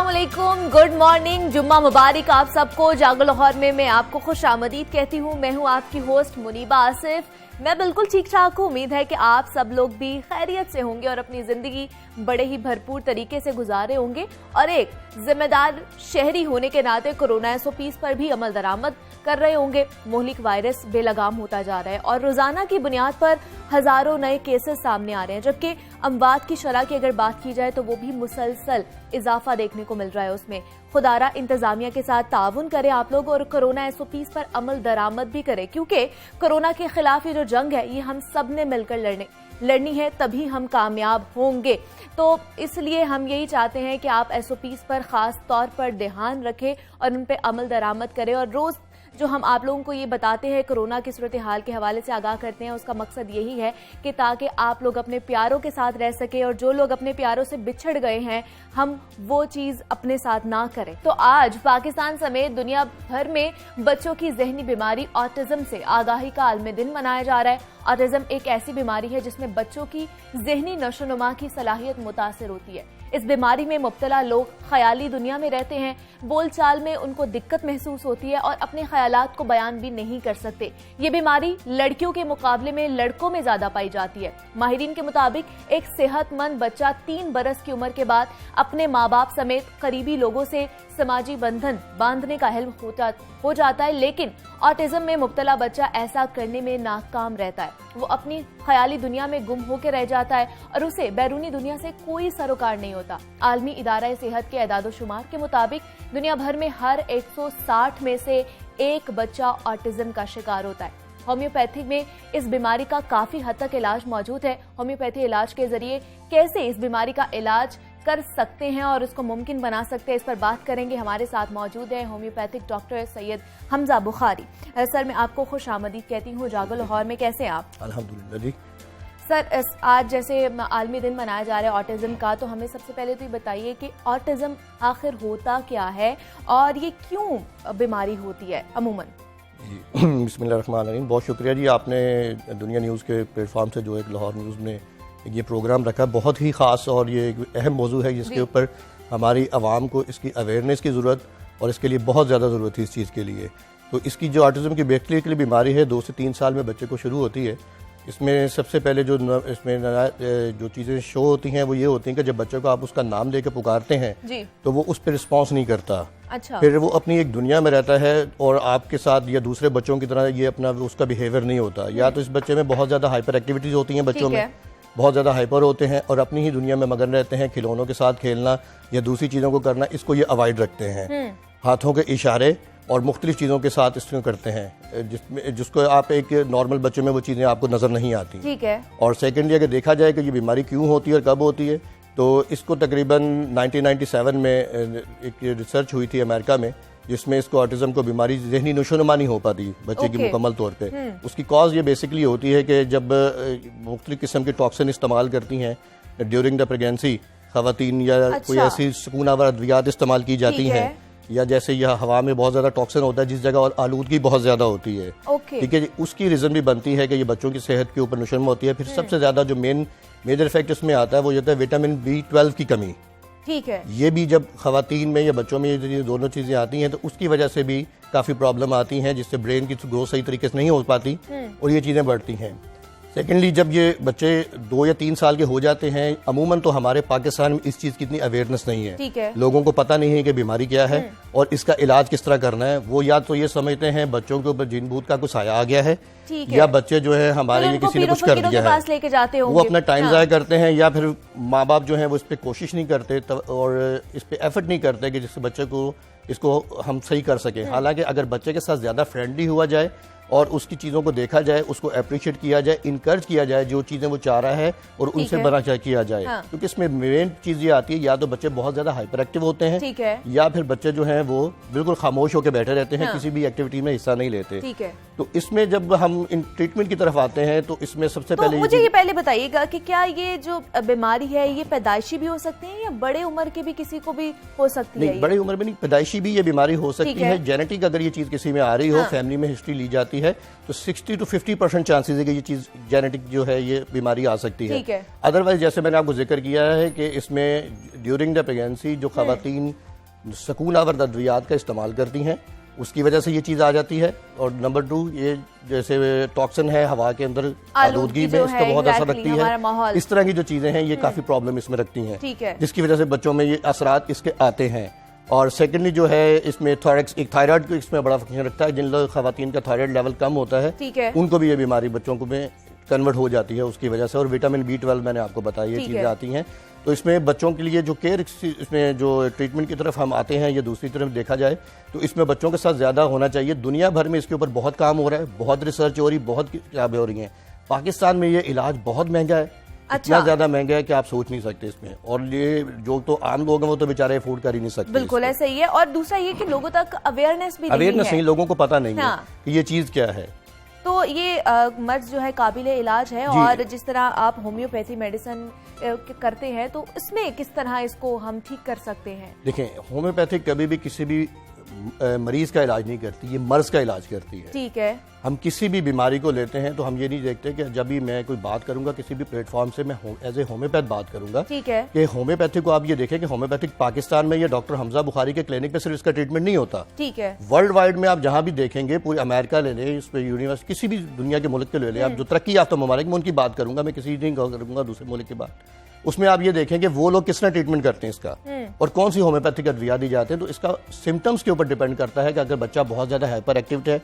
अस्सलामुअलैकुम, good morning, जुम्मा मुबारक आप सबको। जागो लाहौर में मैं आपको खुश आमदीद कहती हूँ। मैं हूँ आपकी होस्ट मुनीबा आसिफ। मैं बिल्कुल ठीक ठाक हूँ। उम्मीद है कि आप सब लोग भी खैरियत से होंगे और अपनी जिंदगी बड़े ही भरपूर तरीके से गुजारे होंगे और एक जिम्मेदार शहरी होने के नाते कोरोना SOPs पर भी अमल दरामद कर रहे होंगे। मोहलिक वायरस बेलगाम होता जा रहा है और रोजाना की बुनियाद पर हजारों नए केसेस सामने आ रहे हैं, जबकि अमवात की शरह की अगर बात की जाए तो वो भी मुसलसल इजाफा देखने को मिल रहा है। उसमें खुदारा इंतजामिया के साथ ताउन करें आप लोग और कोरोना SOPs पर अमल दरामद भी करें, क्योंकि कोरोना के खिलाफ ये जो जंग है ये हम सब ने मिलकर लड़नी है, तभी हम कामयाब होंगे। तो इसलिए हम यही चाहते हैं कि आप SOPs पर खास तौर पर ध्यान रखें और उन पर अमल दरामद करें। और रोज जो हम आप लोगों को ये बताते हैं, कोरोना की सूरत हाल के हवाले से आगाह करते हैं, उसका मकसद यही है कि ताकि आप लोग अपने प्यारों के साथ रह सके और जो लोग अपने प्यारों से बिछड़ गए हैं हम वो चीज अपने साथ ना करें। तो आज पाकिस्तान समेत दुनिया भर में बच्चों की जहनी बीमारी ऑटिज्म से आगाही का आलमी दिन मनाया जा रहा है। ऑटिज्म एक ऐसी बीमारी है जिसमें बच्चों की जहनी नशोनुमा की सलाहियत मुतासिर होती है। इस बीमारी में मुब्तला लोग ख्याली दुनिया में रहते हैं, बोलचाल में उनको दिक्कत महसूस होती है और अपने ख्यालात को बयान भी नहीं कर सकते। ये बीमारी लड़कियों के मुकाबले में लड़कों में ज्यादा पाई जाती है। माहिरीन के मुताबिक एक सेहतमंद बच्चा 3 बरस की उम्र के बाद अपने माँ बाप समेत करीबी लोगों से समाजी बंधन बांधने का हिल्म हो जाता है, लेकिन ऑटिज्म में मुब्तला बच्चा ऐसा करने में नाकाम रहता है। वो अपनी ख्याली दुनिया में गुम होकर रह जाता है और उसे बैरूनी दुनिया से कोई सरोकार नहीं होता। आलमी इदारा सेहत के एदाद-ओ-शुमार के मुताबिक दुनिया भर में हर 160 में से एक बच्चा ऑटिज्म का शिकार होता है। होम्योपैथी में इस बीमारी का काफी हद तक इलाज मौजूद है। होम्योपैथी इलाज के जरिए कैसे इस बीमारी का इलाज कर सकते हैं और उसको मुमकिन बना सकते हैं, इस पर बात करेंगे। हमारे साथ मौजूद है homeopathic doctor Syed Hamza Bukhari. Sir, मैं आपको खुश आमदीद कहती हूँ जागो लाहौर में। कैसे हैं आप? अल्हम्दुलिल्लाह जी। सर, आज जैसे आलमी दिन मनाया जा रहा है ऑटिज्म का, तो हमें सबसे पहले तो ये बताइए कि ऑटिज्म आखिर होता क्या है और ये क्यों बीमारी होती है अमूमन? बिस्मिल्लाहिर्रहमानिर्रहीम। बहुत शुक्रिया जी, आपने दुनिया न्यूज़ के प्लेटफॉर्म से जो एक लाहौर न्यूज़ ने ये प्रोग्राम रखा, बहुत ही ख़ास और ये एक अहम मौजू है जिसके ऊपर हमारी आवाम को इसकी अवेयरनेस की ज़रूरत और इसके लिए बहुत ज़्यादा ज़रूरत है इस चीज़ के लिए। तो इसकी जो ऑटिज्म की बेसिकली बीमारी है 2 से 3 साल में बच्चे को शुरू होती है। इसमें सबसे पहले जो चीज़ें शो होती हैं वो ये होती हैं कि जब बच्चे को आप उसका नाम लेकर पुकारते हैं तो वो उस पर रिस्पॉन्स नहीं करता। अच्छा। फिर वो अपनी एक दुनिया में रहता है और आपके साथ या दूसरे बच्चों की तरह ये अपना उसका बिहेवियर नहीं होता। या तो इस बच्चे में बहुत ज़्यादा हाइपर एक्टिविटीज़ होती हैं, बच्चों में बहुत ज़्यादा हाइपर होते हैं और अपनी ही दुनिया में मगन रहते हैं। खिलौनों के साथ खेलना या दूसरी चीज़ों को करना, इसको ये अवॉइड रखते हैं। हाथों के इशारे और मुख्तलिफ चीज़ों के साथ इसको करते हैं जिसको आप एक नॉर्मल बच्चे में वो चीज़ें आपको नज़र नहीं आती। ठीक है। और सेकेंडली अगर देखा जाए कि ये बीमारी क्यों होती है और कब होती है, तो इसको तकरीबन 1997 में एक रिसर्च हुई थी अमेरिका में, जिसमें इसको ऑटिज्म को बीमारी जहनी नशोनुमा नहीं हो पाती बच्चे की मुकम्मल तौर पे। उसकी कॉज ये बेसिकली होती है कि जब मुख्तलिफ किस्म के टॉक्सिन इस्तेमाल करती हैं ड्यूरिंग द प्रेगनेंसी खवातीन, या कोई ऐसी सुकून आवर अद्वियात इस्तेमाल की जाती हैं, या जैसे यह हवा में बहुत ज़्यादा टॉक्सिन होता है जिस जगह और आलूदगी बहुत ज़्यादा होती है। ठीक है, उसकी रीज़न भी बनती है कि ये बच्चों की सेहत के ऊपर नशोनुमा होती है। फिर सबसे ज़्यादा जो मेजर इफेक्ट इसमें आता है वो ये होता है विटामिन B12 की कमी। ठीक है। ये भी जब खवातीन में या बच्चों में ये दोनों चीज़ें आती हैं तो उसकी वजह से भी काफ़ी प्रॉब्लम आती हैं, जिससे ब्रेन की ग्रोथ सही तरीके से नहीं हो पाती और ये चीज़ें बढ़ती हैं। सेकेंडली, जब ये बच्चे 2 या 3 साल के हो जाते हैं, अमूमन तो हमारे पाकिस्तान में इस चीज़ की इतनी अवेयरनेस नहीं है। ठीक है। लोगों को पता नहीं है कि बीमारी क्या है और इसका इलाज किस तरह करना है। वो या तो ये समझते हैं बच्चों के ऊपर जिन भूत का कुछ आया आ गया है, या बच्चे जो है हमारे लिए किसी ने कुछ कर दिया है, लेके जाते होंगे। वो अपना टाइम ज़ाया करते हैं, या फिर माँ बाप जो है वो इस पर कोशिश नहीं करते और इस पर एफर्ट नहीं करते कि जिससे बच्चे को इसको हम सही कर सकें। हालांकि अगर बच्चे के साथ ज़्यादा फ्रेंडली हुआ जाए और उसकी चीज़ों को देखा जाए, उसको अप्रिशिएट किया जाए, इनकरेज किया जाए जो चीज़ें वो चाह रहा है और उनसे बना किया जाए। क्योंकि इसमें मेन चीज़ ये आती है, या तो बच्चे बहुत ज़्यादा हाइपर एक्टिव होते हैं, ठीक है, या फिर बच्चे जो हैं वो बिल्कुल खामोश होकर बैठे रहते हैं, किसी भी एक्टिविटी में हिस्सा नहीं लेते। ठीक है। तो इसमें जब हम इन ट्रीटमेंट की तरफ आते हैं तो इसमें सबसे पहले मुझे ये पहले बताइएगा कि क्या ये जो बीमारी है ये पैदाइशी भी हो सकती है या बड़े उम्र के भी किसी को भी हो सकती है? नहीं, बड़े उम्र में नहीं, पैदाइशी भी ये बीमारी हो सकती है। जेनेटिक अगर ये चीज किसी में आ रही हो, फैमिली में हिस्ट्री ली जाती है, तो 60 to 50% चांसेस है कि ये चीज जेनेटिक जो है ये बीमारी आ सकती है। अदरवाइज जैसे मैंने आपको जिक्र किया है कि इसमें ड्यूरिंग द प्रेगनेंसी जो खवातीन सकून आवर अद्वियात का इस्तेमाल करती हैं, उसकी वजह से ये चीज़ आ जाती है। और नंबर 2, ये जैसे टॉक्सिन है हवा के अंदर, आलूदगी में इसका बहुत असर रखती है। इस तरह की जो चीज़ें हैं ये काफ़ी प्रॉब्लम इसमें रखती हैं, जिसकी वजह से बच्चों में ये असरात इसके आते हैं। और सेकेंडली जो है इसमें एक थायराइड को इसमें बड़ा फंक्शन रखता है। जिन लोग खवातीन का थायराइड लेवल कम होता है उनको भी ये बीमारी बच्चों को में कन्वर्ट हो जाती है उसकी वजह से। और विटामिन B12 मैंने आपको बताया ये चीज़ें आती हैं। तो इसमें बच्चों के लिए जो केयर, इसमें जो ट्रीटमेंट की तरफ हम आते हैं, ये दूसरी तरफ देखा जाए तो इसमें बच्चों के साथ ज़्यादा होना चाहिए। दुनिया भर में इसके ऊपर बहुत काम हो रहा है, बहुत रिसर्च हो रही, बहुत किताबें हो रही हैं। पाकिस्तान में ये इलाज बहुत महंगा है, इतना ज़्यादा महंगा है कि आप सोच नहीं सकते इसमें। और ये जो तो आम लोग हैं वो तो बेचारे अफोर्ड कर ही नहीं सकते। बिल्कुल ऐसा ही है। और दूसरा ये कि लोगों तक अवेयरनेस भी नहीं, लोगों को पता नहीं है कि ये चीज़ क्या है। तो ये मर्ज जो है काबिले इलाज है। और जिस तरह आप होम्योपैथी मेडिसिन करते हैं तो इसमें किस तरह इसको हम ठीक कर सकते हैं? देखें, होम्योपैथिक कभी भी किसी भी मरीज का इलाज नहीं करती, ये मर्ज का इलाज करती है। ठीक है। हम किसी भी बीमारी को लेते हैं तो हम ये नहीं देखते कि जब भी मैं कोई बात करूंगा किसी भी प्लेटफॉर्म से मैं एज ए होम्योपैथ बात करूंगा, ठीक है, कि होम्योपैथी को आप ये देखें कि होम्योपैथिक पाकिस्तान में ये डॉक्टर हमजा बुखारी के क्लिनिक पे सिर्फ इसका ट्रीटमेंट नहीं होता। ठीक है। वर्ल्ड वाइड में आप जहां भी देखेंगे, पूरे अमेरिका ले लें, इस पे यूनिवर्सिटी, किसी भी दुनिया के मुल्क के ले लें, आप जो तरक्की याफ्ता ममालिक में उनकी बात करूंगा, मैं किसी नहीं करूंगा दूसरे मुल्क की बात, उसमें आप ये देखें कि वो लोग किस तरह ट्रीटमेंट करते हैं इसका और कौन सी होम्योपैथिक अद्विया दी जाते हैं। तो इसका सिम्टम्स के ऊपर डिपेंड करता है कि अगर बच्चा बहुत ज़्यादा हाइपर एक्टिव है,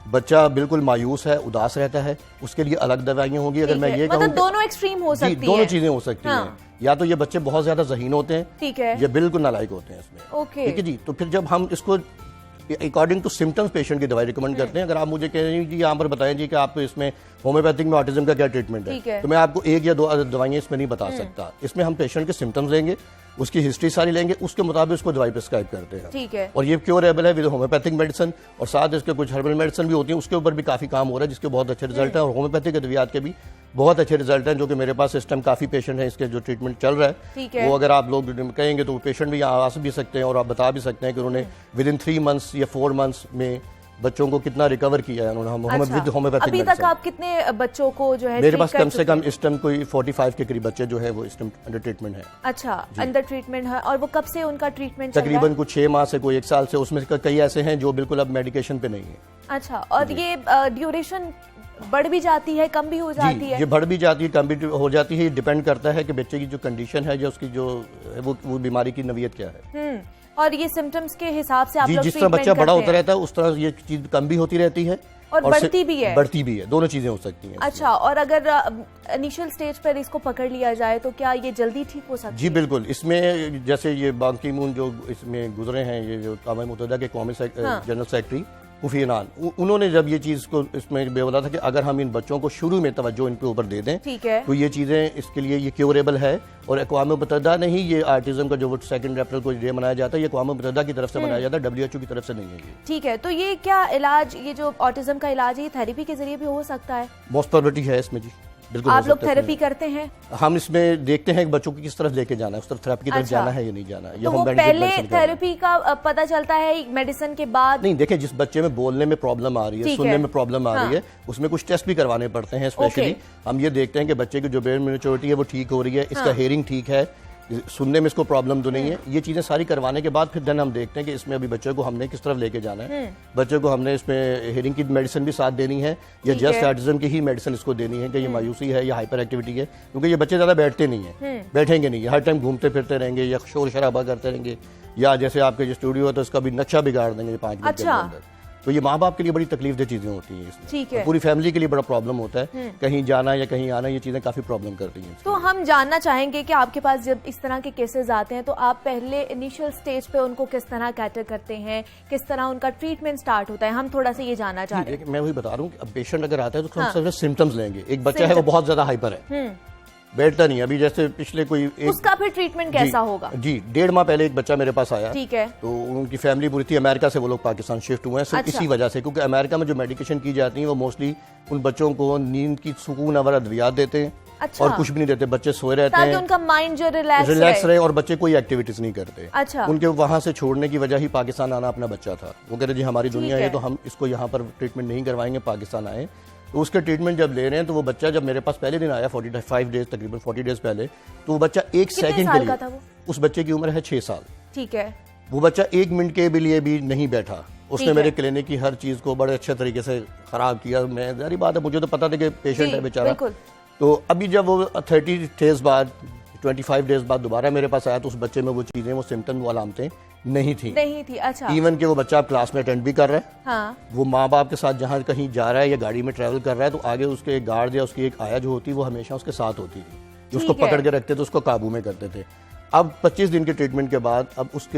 बच्चा बिल्कुल मायूस है, उदास रहता है, उसके लिए अलग दवाइयाँ होंगी। अगर मैं ये कहूँ, दोनों एक्सट्रीम हो सकती है, दोनों चीज़ें हो सकती हैं। या तो ये बच्चे बहुत ज़्यादा ज़हीन होते हैं, ठीक है, ये बिल्कुल नालायक होते हैं इसमें। ठीक है जी। तो फिर जब हम इसको अकॉर्डिंग टू सिम्टम्स पेशेंट की दवाई रिकमेंड करते हैं। अगर आप मुझे कह रहे हैं कि यहाँ पर बताएं जी कि आप इसमें होम्योपैथिक में ऑटिज्म का क्या ट्रीटमेंट है, तो मैं आपको 1 या 2 दवाइयाँ इसमें नहीं बता सकता। इसमें हम पेशेंट के सिम्टम्स लेंगे, उसकी हिस्ट्री सारी लेंगे, उसके मुताबिक उसको दवाई प्रिस्क्राइब करते हैं। ठीक है। और ये क्योरेबल है विद होम्योपैथिक मेडिसिन, और साथ इसके कुछ हर्बल मेडिसिन भी होती हैं, उसके ऊपर भी काफ़ी काम हो रहा है, जिसके बहुत अच्छे रिजल्ट हैं। और होम्योपैथिक अद्वियात के भी बहुत अच्छे रिजल्ट हैं, जो कि मेरे पास इस टाइम काफ़ी पेशेंट हैं इसके जो ट्रीटमेंट चल रहा है। वो अगर आप लोग कहेंगे तो पेशेंट भी यहाँ आ भी सकते हैं और आप बता भी सकते हैं कि उन्होंने विद इन 3 मंथ्स या 4 मंथ्स में बच्चों को कितना रिकवर किया है उन्होंने विद होम्योपैथिक। अभी तक आप कितने बच्चों को जो है मेरे पास कम से कम इस टाइम कोई 45 के करीब बच्चे जो है वो इस टाइम अंडर ट्रीटमेंट है। अच्छा, अंडर ट्रीटमेंट है। और वो कब से उनका ट्रीटमेंट चल रहा है? तकरीबन कुछ 6 माह से, कोई 1 साल से। उसमें कई ऐसे हैं जो बिल्कुल अब मेडिकेशन पे नहीं है। अच्छा, और ये ड्यूरेशन बढ़ भी जाती है, कम भी हो जाती है? ये बढ़ भी जाती है, कम भी हो जाती है। ये डिपेंड करता है कि बच्चे की जो कंडीशन है या उसकी जो वो बीमारी की नवीयत क्या है। और ये सिम्टम्स के हिसाब से आप लोग जिस तरह बच्चा बड़ा होता रहता है उस तरह ये चीज कम भी होती रहती है और बढ़ती भी है। बढ़ती भी है, दोनों चीजें हो सकती हैं। अच्छा, और अगर इनिशियल स्टेज पर इसको पकड़ लिया जाए तो क्या ये जल्दी ठीक हो सकती है? जी बिल्कुल। इसमें जैसे ये बान की मून जो इसमें गुजरे हैं, ये जो अक़वाम मुत्तहिदा के कौमी जनरल सेक्रेटरी कोफी अन्नान, उन्होंने जब ये चीज़ को इसमें बोला था कि अगर हम इन बच्चों को शुरू में तवज्जो इनके ऊपर दे दें, ठीक है, तो ये चीज़ें इसके लिए ये क्योरेबल है। और अक़वाम मुत्तहिदा ने ही ये ऑटिज्म का जो 2 अप्रैल को डे मनाया जाता है, ये अक़वाम मुत्तहिदा की तरफ से मनाया जाता है, WHO की तरफ से नहीं है ये। ठीक है। तो ये क्या इलाज, ये जो ऑटिज्म का इलाज है, ये थेरेपी के जरिए भी हो सकता है? मोस्ट प्रोबेबिलिटी है इसमें जी, बिल्कुल। आप लोग थेरेपी करते हैं? हम इसमें देखते हैं कि बच्चों को किस तरफ लेके जाना है, उस तरफ थेरेपी की तरफ जाना है या नहीं जाना है। तो वो पहले थेरेपी का पता चलता है मेडिसिन के बाद? नहीं, देखिए, जिस बच्चे में बोलने में प्रॉब्लम आ रही है, सुनने में प्रॉब्लम आ रही है, उसमें कुछ टेस्ट भी करवाने पड़ते हैं। स्पेशली हम ये देखते हैं कि बच्चे की जो ब्रेन मैच्योरिटी है वो ठीक हो रही है, इसका हेयरिंग ठीक है, सुनने में इसको प्रॉब्लम तो नहीं है। ये चीजें सारी करवाने के बाद फिर देन हम देखते हैं कि इसमें अभी बच्चे को हमने किस तरफ लेके जाना है। बच्चे को हमने इसमें हेयरिंग की मेडिसिन भी साथ देनी है या जस्ट ऑटिज्म की ही मेडिसिन इसको देनी है कि ये मायूसी है या हाइपर एक्टिविटी है, क्योंकि ये बच्चे ज्यादा बैठते नहीं है, बैठेंगे नहीं, हर टाइम घूमते फिरते रहेंगे या शोर शराबा करते रहेंगे, या जैसे आपके जो स्टूडियो है तो इसका भी नक्शा बिगाड़ देंगे 5 मिनट के अंदर। तो ये माँ बाप के लिए बड़ी तकलीफदेह चीजें होती हैं इसमें। ठीक है। पूरी फैमिली के लिए बड़ा प्रॉब्लम होता है, कहीं जाना या कहीं आना, ये चीजें काफी प्रॉब्लम करती हैं। तो हम जानना चाहेंगे कि आपके पास जब इस तरह के केसेस आते हैं तो आप पहले इनिशियल स्टेज पे उनको किस तरह कैटर करते हैं, किस तरह उनका ट्रीटमेंट स्टार्ट होता है, हम थोड़ा सा ये जानना चाह रहे हैं। मैं वही बता रहा हूँ, अब पेशेंट अगर आता है तो हम सिम्टम्स लेंगे। एक बच्चा है वो बहुत ज्यादा हाइपर है, बैठता नहीं। अभी जैसे पिछले कोई उसका फिर ट्रीटमेंट कैसा होगा? जी, 1.5 माह पहले एक बच्चा मेरे पास आया। ठीक है। तो उनकी फैमिली पूरी थी, अमेरिका से वो लोग पाकिस्तान शिफ्ट हुए हैं सिर्फ इसी वजह से, क्योंकि अमेरिका में जो मेडिकेशन की जाती है वो मोस्टली उन बच्चों को नींद की सुकून आवर अद्वियात देते हैं। अच्छा। और कुछ भी नहीं देते, बच्चे सोए रहते हैं, उनका माइंड जो रिलैक्स रहे, और बच्चे कोई एक्टिविटीज नहीं करते। अच्छा। उनके वहां से छोड़ने की वजह ही पाकिस्तान आना अपना बच्चा था। वो कहते जी हमारी दुनिया है तो हम इसको यहाँ पर ट्रीटमेंट नहीं करवाएंगे, पाकिस्तान आए। तो उसके ट्रीटमेंट जब ले रहे हैं तो वो बच्चा जब मेरे पास पहले दिन आया 45 डेज, तकरीबन 40 डेज पहले, तो वो बच्चा 1 सेकंड के लिए, उस बच्चे की उम्र है 6 साल। ठीक है। वो बच्चा 1 मिनट के भी लिए भी नहीं बैठा, उसने मेरे क्लिनिक की हर चीज़ को बड़े अच्छे तरीके से ख़राब किया। मैं जारी बात है, मुझे तो पता था कि पेशेंट है बेचारा। तो अभी जब वो 30 डेज बाद 25 डेज बाद दोबारा मेरे पास आया तो उस बच्चे में वो चीज़ें, वो सिम्टम, वो अलामतें नहीं थी। अच्छा। इवन कि वो बच्चा क्लास में अटेंड भी कर रहा है। हाँ। वो माँ बाप के साथ जहाँ कहीं जा रहा है या गाड़ी में ट्रैवल कर रहा है तो आगे उसके एक गार्ड या उसकी एक आया जो होती है वो हमेशा उसके साथ होती थी, जो उसको पकड़ के रखते थे, उसको काबू में करते थे। अब 25 दिन के ट्रीटमेंट के बाद अब उस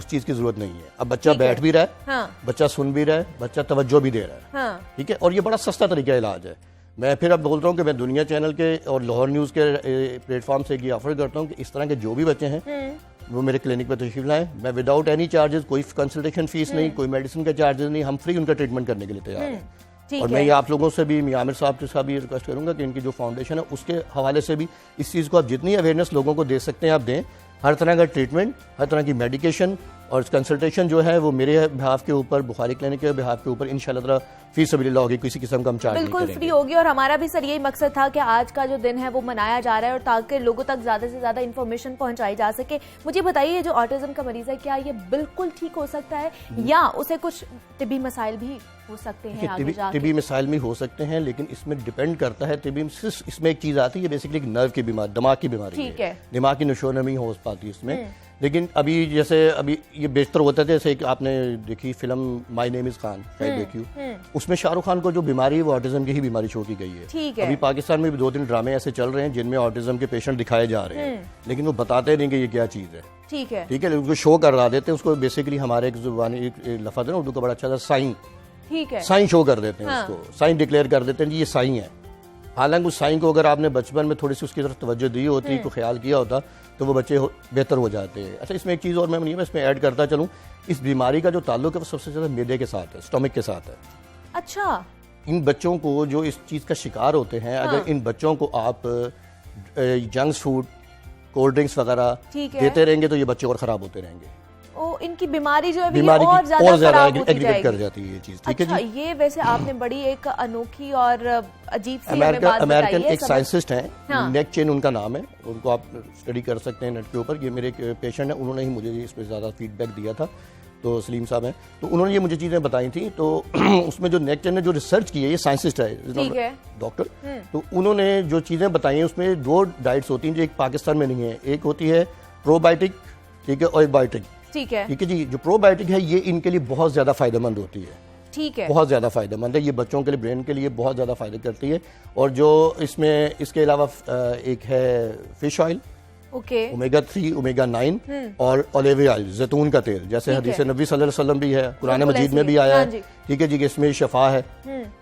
चीज़ की जरूरत नहीं है। अब बच्चा बैठ भी रहा है, हाँ। बच्चा सुन भी रहा है, बच्चा तवज्जो भी दे रहा है। हाँ। ठीक है, और ये बड़ा सस्ता तरीका इलाज है। मैं फिर अब बोल रहा हूँ कि मैं दुनिया चैनल के और लाहौर न्यूज़ के प्लेटफॉर्म से ये ऑफर करता हूँ कि इस तरह के जो भी बच्चे हैं वो मेरे क्लिनिक पर तशरीफ लाएं। मैं विदाउट एनी चार्जेस, कोई कंसल्टेशन फीस नहीं, कोई मेडिसिन के चार्जेस नहीं, हम फ्री उनका ट्रीटमेंट करने के लिए तैयार हैं। और मैं ये आप लोगों से भी, आमिर साहब के साथ भी रिक्वेस्ट करूंगा कि इनकी जो फाउंडेशन है उसके हवाले से भी इस चीज़ को आप जितनी अवेयरनेस लोगों को दे सकते हैं आप दें। हर तरह का ट्रीटमेंट, हर तरह की मेडिकेशन और कंसल्टेशन जो है वो मेरे बिहाफ के ऊपर, बुखारी क्लिनिक के बिहाफ के ऊपर इंशाल्लाह फी सबीलिल्लाह होगी, किसी किस्म का हम चार्ज बिल्कुल फ्री होगी। और हमारा भी सर यही मकसद था कि आज का जो दिन है वो मनाया जा रहा है और ताकि लोगों तक ज्यादा से ज्यादा इन्फॉर्मेशन पहुंचाई जा सके। मुझे बताइए, ये जो ऑटिज्म का मरीज है क्या ये बिल्कुल ठीक हो सकता है या उसे कुछ तिबी मसाइल भी हो सकते हैं आगे जाके? तिबी मसाइल भी हो सकते हैं, लेकिन इसमें डिपेंड करता है। तिबी सिर्फ इसमें एक चीज आती है, बेसिकली एक नर्व की बीमारी, दिमाग की बीमारी है, दिमाग की नशो नमी हो पाती है इसमें। लेकिन अभी जैसे अभी ये बेहतर होता है, जैसे कि आपने देखी film my name is Khan, शायद देखी, उसमें शाहरुख खान को जो बीमारी है वो ऑटिज्म की ही बीमारी शो की गई है। अभी पाकिस्तान में भी 2-3 ड्रामे ऐसे चल रहे हैं जिनमें ऑटिज्म के पेशेंट दिखाए जा रहे हैं, लेकिन वो बताते नहीं कि ये क्या चीज है। ठीक है, उसको शो करा देते हैं। उसको बेसिकली हमारे एक जुबानी एक लफ्ज़ है ना उर्दू का बड़ा अच्छा था, साइन। ठीक है, साइन शो कर देते हैं उसको, साइन डिक्लेयर कर देते हैं जी ये साइन है। हालांकि उस साइन को अगर आपने बचपन में थोड़ी सी उसकी तरफ तवज्जो दी होती, को ख्याल किया होता तो वो बच्चे बेहतर हो जाते हैं। अच्छा, इसमें एक चीज़ और मैं इसमें ऐड करता चलूँ, इस बीमारी का जो ताल्लुक है वो सबसे ज़्यादा मैदे के साथ है, स्टमक के साथ है। अच्छा, इन बच्चों को जो इस चीज़ का शिकार होते हैं, अगर इन बच्चों को आप जंक फूड, कोल्ड ड्रिंक्स वगैरह देते रहेंगे तो ये बच्चे और ख़राब होते रहेंगे। इनकी बीमारी जो है और ज्यादा एग्रीवेट कर जाती है ये चीज। ठीक है जी, ये वैसे आपने बड़ी एक अनोखी और अजीब सी हमें बात बताई है। अमेरिकन एक साइंटिस्ट हैं, नेक चेन उनका नाम है, उनको आप स्टडी कर सकते हैं नेट के ऊपर। ये मेरे एक पेशेंट है, उन्होंने ही मुझे इस पर ज्यादा फीडबैक दिया था, तो सलीम साहब हैं, तो उन्होंने ये मुझे चीजें बताई थी। तो उसमें जो नेक चेन ने जो रिसर्च की है, ये साइंटिस्ट है, डॉक्टर, तो उन्होंने जो चीजें बताई हैं उसमें 2 डाइट्स होती हैं जो एक पाकिस्तान में नहीं है। एक होती है प्रोबायोटिक, ठीक है, और बायोटिक। ठीक है जी, जो प्रोबायोटिक है ये इनके लिए बहुत ज्यादा फायदेमंद होती है। ठीक है, बहुत ज्यादा फायदेमंद है, ये बच्चों के लिए, ब्रेन के लिए बहुत ज्यादा फायदा करती है। और जो इसमें इसके अलावा एक है फिश ऑयल, ओमेगा 3, ओमेगा 9 और ऑलिव ऑयल, जैतून का तेल, जैसे हदीस नबी सल्लल्लाहु अलैहि वसल्लम भी है, कुरान मजीद में भी आया है। ठीक है जी, इसमें शफा है,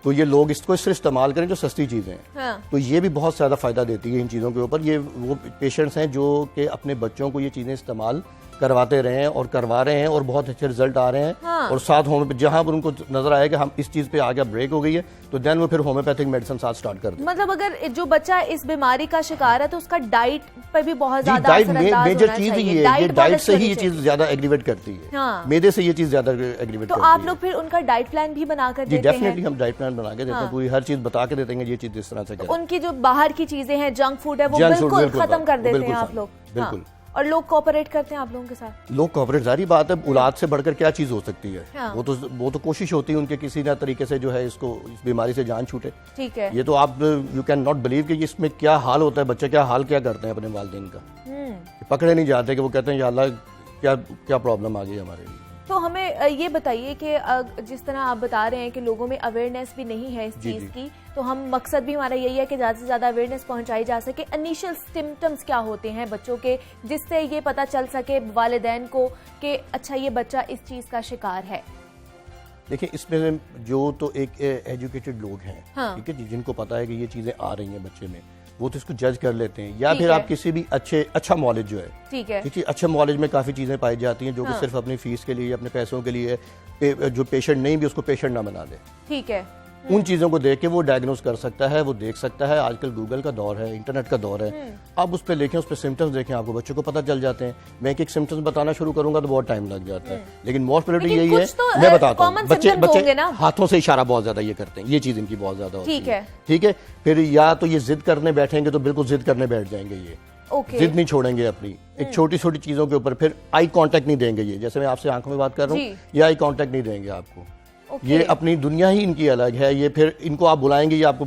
तो ये लोग इसको सिर्फ इस्तेमाल करें जो सस्ती चीजें हैं। तो ये भी बहुत ज्यादा फायदा देती है इन चीजों के ऊपर। ये वो पेशेंट्स हैं जो कि अपने बच्चों को ये चीजें इस्तेमाल करवाते रहे हैं और करवा रहे हैं और बहुत अच्छे रिजल्ट आ रहे हैं। और साथ जहां पर उनको नजर आया कि हम इस चीज पे आगे ब्रेक हो गई है तो देन वो फिर होम्योपैथिक मेडिसिन साथ स्टार्ट कर दें। मतलब अगर जो बच्चा इस बीमारी का शिकार है तो उसका डाइट पे भी बहुत ज्यादा मेजर चीज ही है, ये डाइट से ही ये चीज ज्यादा एग्रीवेट करती है, मैदे से ये चीज ज्यादा एग्रीवेट करती है। तो आप लोग फिर उनका डाइट प्लान भी बनाकर देते हैं? डेफिनेटली हम डाइट प्लान बना के देते हैं, पूरी हर चीज बता के देते हैं ये चीज इस तरह से। उनकी जो बाहर की चीजें हैं, जंक फूड है, वो बिल्कुल खत्म कर देते हैं आप लोग? बिल्कुल। और लोग कोऑपरेट करते हैं आप लोगों के साथ? लोग कोऑपरेट, जारी बात है, औलाद से बढ़कर क्या चीज हो सकती है। वो तो कोशिश होती है उनके किसी ना तरीके से जो है इसको, इस बीमारी से जान छूटे। ठीक है, ये तो आप यू कैन नॉट बिलीव कि इसमें क्या हाल होता है, बच्चे क्या हाल क्या करते हैं अपने वालिदैन का, पकड़े नहीं जाते कि वो कहते हैं या अल्लाह क्या क्या प्रॉब्लम आ गई हमारे लिए। तो हमें ये बताइए कि जिस तरह आप बता रहे हैं कि लोगों में अवेयरनेस भी नहीं है इस चीज़ की, तो हम मकसद भी हमारा यही है कि ज़्यादा से ज़्यादा अवेयरनेस पहुंचाई जा सके। इनिशियल सिम्टम्स क्या होते हैं बच्चों के, जिससे ये पता चल सके वालिदैन को कि अच्छा ये बच्चा इस चीज़ का शिकार है? देखिए, इसमें जो तो एक एजुकेटेड लोग हैं, ठीक है जी, जिनको पता है कि ये चीज़ें आ रही हैं बच्चे में, वो तो इसको जज कर लेते हैं। या फिर आप किसी भी अच्छा मॉलेज जो है, ठीक है, अच्छे मॉलेज में काफ़ी चीज़ें पाई जाती हैं जो कि सिर्फ अपनी फीस के लिए, अपने पैसों के लिए, जो पेशेंट नहीं भी उसको पेशेंट ना बना दे। ठीक है, उन चीज़ों को देख के वो डायग्नोस कर सकता है, वो देख सकता है। आजकल गूगल का दौर है, इंटरनेट का दौर है, आप उस पर लिखें, उस पर सिम्टम्स देखें, आपको बच्चों को पता चल जाते हैं। मैं एक सिम्टम्स बताना शुरू करूंगा तो बहुत टाइम लग जाता है, लेकिन मोस्ट प्रायोरिटी यही है, मैं बताता हूँ, बच्चे हाथों से इशारा बहुत ज्यादा ये करते हैं, ये चीज इनकी बहुत ज्यादा होती है। ठीक है, फिर या तो ये जिद करने बैठेंगे तो बिल्कुल जिद करने बैठ जाएंगे ये, ओके। जिद नहीं छोड़ेंगे अपनी, एक छोटी छोटी चीजों के ऊपर। फिर आई कांटेक्ट नहीं देंगे, ये जैसे मैं आपसे आंखों में बात कर रहा हूँ, ये आई कांटेक्ट नहीं देंगे आपको। ये अपनी दुनिया ही इनकी अलग है। ये फिर इनको आप बुलाएंगे, ये आपको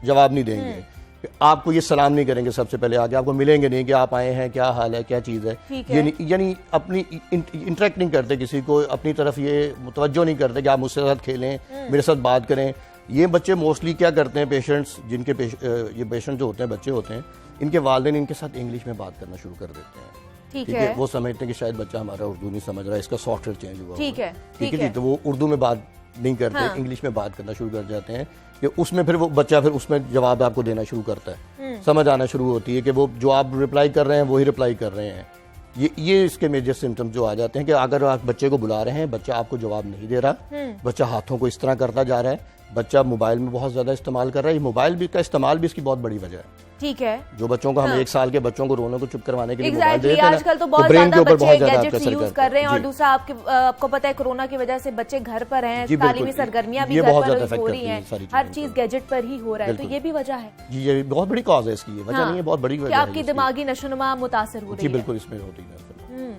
जवाब नहीं देंगे, आपको ये सलाम नहीं करेंगे, सबसे पहले आके आपको मिलेंगे नहीं कि आप आए हैं, क्या हाल है, क्या चीज़ है, ये यानी अपनी इंटरेक्ट नहीं करते किसी को, अपनी तरफ ये मुतवज्जो नहीं करते कि आप मुझसे साथ खेलें, मेरे साथ बात करें। ये बच्चे मोस्टली क्या करते हैं, पेशेंट्स जिनके ये पेशेंट जो होते हैं, बच्चे होते हैं, इनके वालिदैन इनके साथ इंग्लिश में बात करना शुरू कर देते हैं। ठीक है, वो समझते हैं कि शायद बच्चा हमारा उर्दू नहीं समझ रहा है, इसका सॉफ्टवेयर चेंज हुआ। ठीक है जी, तो वो उर्दू में बात नहीं करते, इंग्लिश में बात करना शुरू कर जाते हैं कि उसमें फिर वो बच्चा फिर उसमें जवाब आपको देना शुरू करता है, समझ आना शुरू होती है कि वो जो आप रिप्लाई कर रहे हैं वही रिप्लाई कर रहे हैं। ये इसके मेजर सिम्टम्स जो आ जाते हैं कि अगर आप बच्चे को बुला रहे हैं, बच्चा आपको जवाब नहीं दे रहा, बच्चा हाथों को इस तरह करता जा रहा है, बच्चा मोबाइल में बहुत ज्यादा इस्तेमाल कर रहा है। मोबाइल का इस्तेमाल भी इसकी बहुत बड़ी वजह है। ठीक है, जो बच्चों को हम 1 साल के बच्चों को रोने को चुप करवाने के लिए मोबाइल देते हैं, आजकल तो बहुत ज्यादा बच्चे गैजेट्स यूज कर रहे हैं। और दूसरा आपको पता है कोरोना की वजह से बच्चे घर पर हैं, तालीमी सरगर्मियां भी घर पर हो रही हैं, हर चीज गैजेट पर ही हो रहा है, तो ये भी वजह है। जी, ये बहुत बड़ी कॉज है इसकी, ये वजह नहीं है, बहुत बड़ी वजह है। आपकी दिमागी नशोनुमा मुतासर हो रही है। जी बिल्कुल, इसमें होती है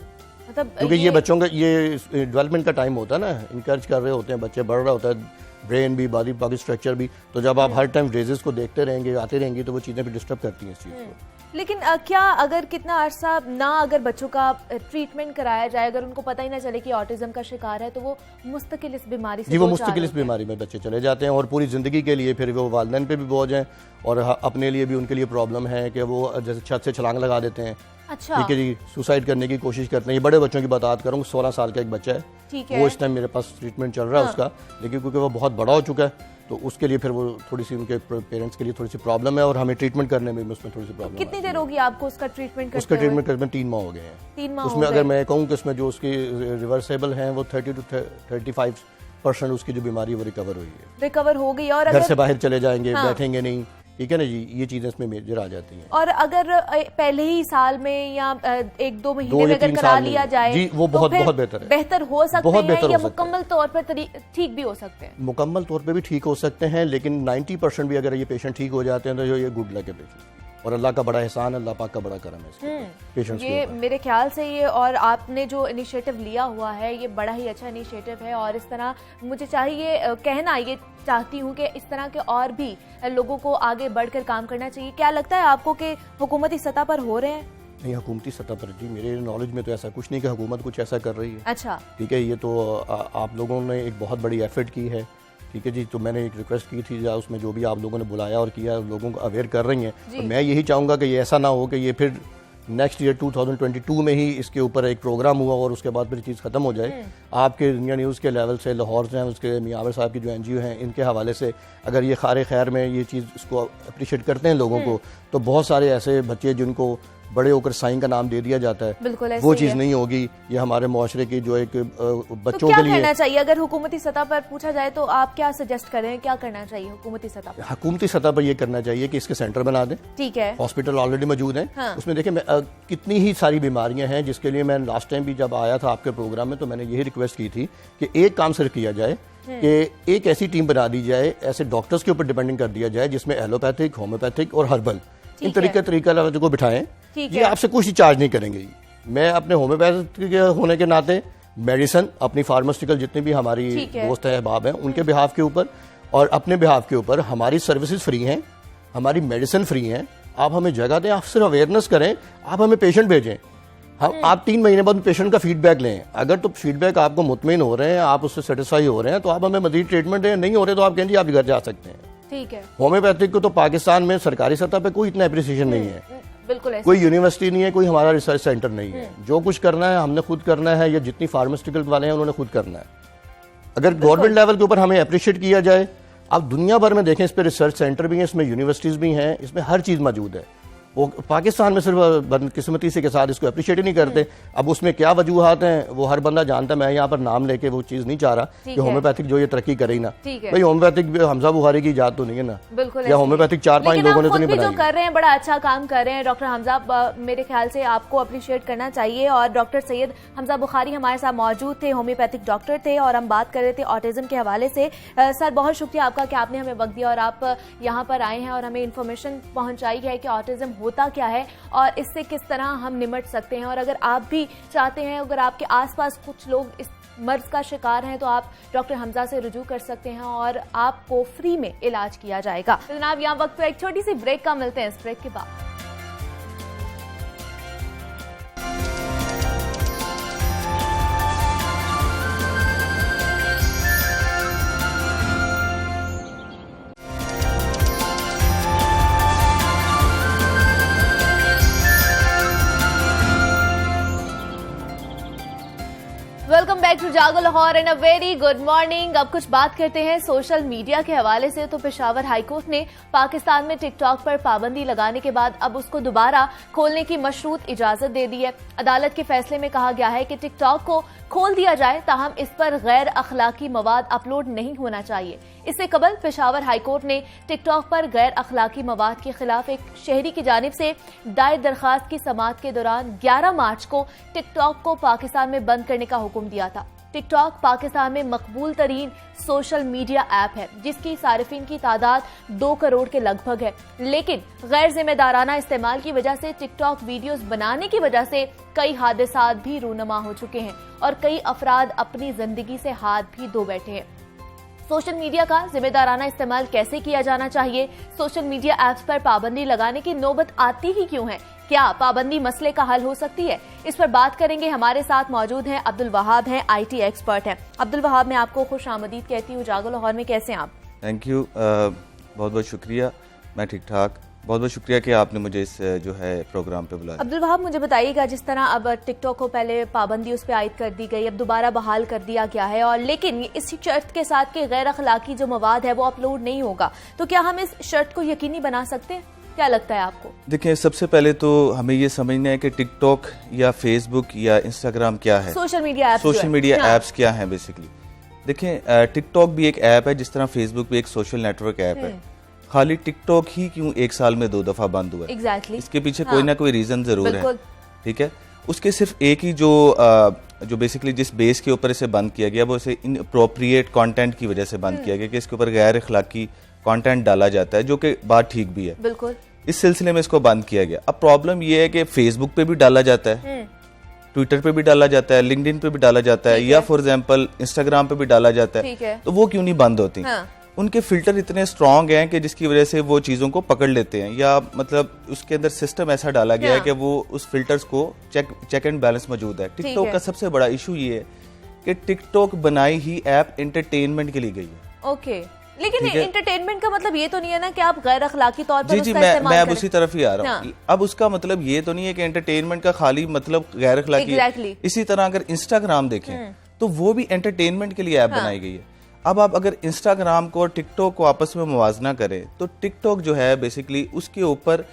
मतलब, क्योंकि ये बच्चों का ये डेवलपमेंट का टाइम होता है ना, इनकरेज कर रहे होते हैं, बच्चे बढ़ रहा होता है, ब्रेन भी, बॉडी स्ट्रक्चर भी। तो जब आप हर टाइम रेजेस को देखते रहेंगे, आते रहेंगे, तो वो चीज़ें भी डिस्टर्ब करती हैं इस चीज़ को। लेकिन क्या अगर कितना अरसा ना अगर बच्चों का ट्रीटमेंट कराया जाए, अगर उनको पता ही ना चले कि ऑटिज्म का शिकार है, तो वो मुस्तकिल इस बीमारी से, जी वो मुस्तकिल इस बीमारी में बच्चे चले जाते हैं और पूरी ज़िंदगी के लिए फिर वो वालिदैन पे भी बोझ हैं और अपने लिए भी उनके लिए प्रॉब्लम है कि वो जैसे छत से छलांग लगा देते हैं। अच्छा, ठीक है जी, सुसाइड करने की कोशिश करते हैं। ये बड़े बच्चों की बात करूँ, 16 साल का एक बच्चा है, वो इस टाइम मेरे पास ट्रीटमेंट चल रहा है उसका, लेकिन क्योंकि वो बहुत बड़ा हो चुका है, तो उसके लिए फिर वो थोड़ी सी उनके पेरेंट्स के लिए थोड़ी सी प्रॉब्लम है और हमें ट्रीटमेंट करने में उसमें थोड़ी सी प्रॉब्लम। कितनी देर होगी आपको उसका ट्रीटमेंट करते हुए? उसका ट्रीटमेंट करने में 3 माह हो गए हैं। 3 माह उसमें अगर मैं कहूँ कि उसमें जो उसकी रिवर्सेबल हैं वो 30 to 35% उसकी जो बीमारी वो रिकवर हुई है, रिकवर हो गई। और घर से बाहर चले जाएंगे, बैठेंगे नहीं, ठीक है ना जी, ये चीजें इसमें मेजर आ जाती हैं। और अगर पहले ही साल में या 1-2 महीने में अगर करा लिया जाए, जी वो बहुत बेहतर है, बेहतर हो सकते हैं, या मुकम्मल तौर पर ठीक भी हो सकते हैं? मुकम्मल तौर पे भी ठीक हो सकते हैं, लेकिन 90% भी अगर ये पेशेंट ठीक हो जाते हैं तो ये गुड लक है पेशेंट, और अल्लाह का बड़ा एहसान, अल्लाह पाक का बड़ा करम है पेशेंट्स ये मेरे ख्याल से। ये और आपने जो इनिशिएटिव लिया हुआ है, ये बड़ा ही अच्छा इनिशिएटिव है, और इस तरह मुझे चाहिए कहना ये चाहती हूँ कि इस तरह के और भी लोगों को आगे बढ़कर काम करना चाहिए। क्या लगता है आपको कि हुकूमती सतह पर हो रहे हैं? नहीं, हुकूमती सतह पर जी मेरे नॉलेज में तो ऐसा कुछ नहीं कि हुकूमत कुछ ऐसा कर रही है। अच्छा, ठीक है, ये तो आप लोगों ने एक बहुत बड़ी एफर्ट की है, ठीक है जी, तो मैंने एक रिक्वेस्ट की थी, उसमें जो भी आप लोगों ने बुलाया और किया, लोगों को अवेयर कर रही हैं, तो मैं यही चाहूँगा कि ये ऐसा ना हो कि ये फिर नेक्स्ट ईयर 2022 में ही इसके ऊपर एक प्रोग्राम हुआ और उसके बाद फिर चीज़ ख़त्म हो जाए। आपके इंडिया न्यूज़ के लेवल से, लाहौर से, उसके मियावर साहब की जो NGO हैं, इनके हवाले से अगर ये खारे खैर में ये चीज़ इसको अप्रिशिएट करते हैं लोगों को, तो बहुत सारे ऐसे बच्चे जिनको बड़े होकर साईं का नाम दे दिया जाता है, वो चीज़ नहीं होगी। ये हमारे मुआशरे की जो एक बच्चों के लिए करना चाहिए, अगर हुकूमती सतह पर पूछा जाए तो आप क्या सजेस्ट करें, क्या करना चाहिए हुकूमती सतह पर? हुकूमती सतह पर ये करना चाहिए कि इसके सेंटर बना दें। ठीक है, हॉस्पिटल ऑलरेडी मौजूद हैं। हाँ। उसमें देखिए कितनी ही सारी बीमारियां हैं, जिसके लिए मैं लास्ट टाइम भी जब आया था आपके प्रोग्राम में, तो मैंने यही रिक्वेस्ट की थी कि एक काम सिर्फ किया जाए कि एक ऐसी टीम बना दी जाए, ऐसे डॉक्टर्स के ऊपर डिपेंडिंग कर दिया जाए, जिसमें एलोपैथिक, होम्योपैथिक और हर्बल इन तरीका को बिठाएं। ये आपसे कुछ ही चार्ज नहीं करेंगे। मैं अपने होम्योपैथिक होने के नाते मेडिसिन, अपनी फार्मास्यूटिकल जितने भी हमारी दोस्त हैं, अहबाब हैं, उनके बिहाफ के ऊपर और अपने बिहाफ के ऊपर हमारी सर्विसेज फ्री हैं, हमारी मेडिसिन फ्री हैं। आप हमें जगह दें, आप सिर्फ अवेयरनेस करें, आप हमें पेशेंट भेजें, हम आप 3 महीने बाद पेशेंट का फीडबैक लें। अगर तो फीडबैक आपको मुतमईन हो रहे हैं, आप उससे सेटिस्फाई हो रहे हैं, तो आप हमें मजीद ट्रीटमेंट दें। नहीं हो रहे तो आप कहें जी आप घर जा सकते हैं। ठीक है, होम्योपैथिक को तो पाकिस्तान में सरकारी सतह पे कोई इतना एप्रिसिएशन नहीं है, बिल्कुल कोई यूनिवर्सिटी नहीं है, कोई हमारा रिसर्च सेंटर नहीं है। जो कुछ करना है हमने खुद करना है, या जितनी फार्मास्यूटिकल वाले हैं उन्होंने खुद करना है। अगर गवर्नमेंट लेवल के ऊपर हमें अप्रिशिएट किया जाए, आप दुनिया भर में देखें, इस पे रिसर्च सेंटर भी हैं, इसमें यूनिवर्सिटीज भी हैं, इसमें हर चीज़ मौजूद है। वो पाकिस्तान में सिर्फ बदकिस्मती से के साथ इसको अप्रिशिएट ही नहीं करते। अब उसमें क्या वजूहात हैं वो हर बंदा जानता है, मैं यहाँ पर नाम लेके वो चीज़ नहीं चाह रहा कि होम्योपैथिक जो ये तरक्की करे ही ना। भाई होम्योपैथिक हमजा बुखारी की इजाद तो नहीं है ना, बिल्कुल, या होम्योपैथिक 4-5 लोगों ने तो नहीं बनाई। जो कर रहे हैं बड़ा अच्छा काम कर रहे हैं डॉक्टर हमजा, मेरे ख्याल से आपको अप्रिशिएट करना चाहिए। और डॉक्टर सैयद हमजा बुखारी हमारे साथ मौजूद थे, होम्योपैथिक डॉक्टर थे, और हम बात कर रहे थे ऑटिज्म के हवाले से। सर बहुत शुक्रिया आपका कि आपने हमें वक्त दिया और आप यहाँ पर आए हैं और हमें इन्फॉर्मेशन पहुँचाई है कि ऑटिज्म होता क्या है और इससे किस तरह हम निपट सकते हैं। और अगर आप भी चाहते हैं, अगर आपके आसपास कुछ लोग इस मर्ज का शिकार हैं, तो आप डॉक्टर हमजा से रुजू कर सकते हैं और आपको फ्री में इलाज किया जाएगा। तो जनाब, यहाँ वक्त एक छोटी सी ब्रेक का, मिलते हैं इस ब्रेक के बाद। वेलकम बैक टू जागो Lahore and a very good morning. अब कुछ बात करते हैं सोशल मीडिया के हवाले से। तो पेशावर हाईकोर्ट ने पाकिस्तान में टिकटॉक पर पाबंदी लगाने के बाद अब उसको दोबारा खोलने की मशरूत इजाजत दे दी है। अदालत के फैसले में कहा गया है कि टिकटॉक को खोल दिया जाए, ताहम इस पर गैर अखलाकी मवाद अपलोड नहीं होना चाहिए। इससे कबल पेशावर हाईकोर्ट ने टिकटॉक पर गैर अखलाकी मवाद के खिलाफ एक शहरी की जानिब से दायर दरखास्त की समाअत के दौरान 11 मार्च को टिकटॉक को पाकिस्तान में बंद करने का हुक्म दिया था। टिकटॉक पाकिस्तान में मकबूल तरीन सोशल मीडिया ऐप है, जिसकी सारिफिन की तादाद 2 करोड़ के लगभग है। लेकिन गैर जिम्मेदाराना इस्तेमाल की वजह से टिकटॉक वीडियोस बनाने की वजह से कई हादसात भी रूनमा हो चुके हैं और कई अफराद अपनी जिंदगी से हाथ भी धो बैठे हैं। सोशल मीडिया का जिम्मेदाराना इस्तेमाल कैसे किया जाना चाहिए, सोशल मीडिया ऐप्स पर पाबंदी लगाने की नौबत आती ही क्यों है, क्या पाबंदी मसले का हल हो सकती है, इस पर बात करेंगे। हमारे साथ मौजूद हैं अब्दुल वहाब हैं, IT एक्सपर्ट हैं। अब्दुल वहाब, मैं आपको खुश आमदीद कहती हूँ जागो लाहौर में। कैसे हैं आप? थैंक यू, बहुत बहुत शुक्रिया। मैं ठीक ठाक। बहुत बहुत शुक्रिया कि आपने मुझे इस जो है प्रोग्राम पे बुलाया। अब्दुल वहाब, मुझे बताइएगा, जिस तरह अब टिकटॉक को पहले पाबंदी उस पर आयद कर दी गई, अब दोबारा बहाल कर दिया गया है, और लेकिन इस शर्त के साथ कि गैर अखलाकी जो मवाद है वो अपलोड नहीं होगा, तो क्या हम इस शर्त को यकीनी बना सकते हैं? क्या लगता है आपको? देखिए, सबसे पहले तो हमें ये समझना है कि टिकटॉक या फेसबुक या इंस्टाग्राम क्या है, सोशल मीडिया ऐप्स क्या है बेसिकली। देखिए, टिकटॉक भी एक ऐप है, जिस तरह फेसबुक भी एक सोशल नेटवर्क ऐप है। खाली टिकटॉक ही क्यों एक साल में 2 दफा बंद हुआ है? एग्जैक्टली। इसके पीछे कोई ना कोई रीजन जरूर है, ठीक है। उसके सिर्फ एक ही जो बेसिकली जिस बेस के ऊपर इसे बंद किया गया वो इसे इनअप्रोप्रिएट कंटेंट की वजह से बंद किया गया कि इसके ऊपर गैर अखलाकी कंटेंट डाला जाता है, जो कि बात ठीक भी है। बिल्कुल। इस सिलसिले में इसको बंद किया गया। अब प्रॉब्लम ये है कि फेसबुक पे भी डाला जाता है, ट्विटर पे भी डाला जाता है, लिंक्डइन पे भी डाला जाता है, या फॉर एग्जांपल इंस्टाग्राम पे भी डाला जाता है। तो वो क्यों नहीं बंद होती? उनके फिल्टर इतने स्ट्रांग हैं कि जिसकी वजह से वो चीजों को पकड़ लेते हैं, या मतलब उसके अंदर सिस्टम ऐसा डाला गया है कि वो उस फिल्टर्स को चेक एंड बैलेंस मौजूद है। टिकटॉक का सबसे बड़ा इशू ये है कि टिकटॉक बनाई ही ऐप एंटरटेनमेंट के लिए गई है। ओके, लेकिन एंटरटेनमेंट का मतलब ये तो नहीं है ना कि आप गैर अखलाकी तौर पर जी मैं अब उसी तरफ ही आ रहा हूँ। अब उसका मतलब ये तो नहीं है कि एंटरटेनमेंट का खाली मतलब गैर अखलाकी। इसी तरह अगर इंस्टाग्राम देखें तो वो भी एंटरटेनमेंट के लिए ऐप बनाई गई है। अब आप अगर इंस्टाग्राम को और टिकटॉक को आपस में मुवाजना करें तो टिकटॉक जो है बेसिकली उसके ऊपर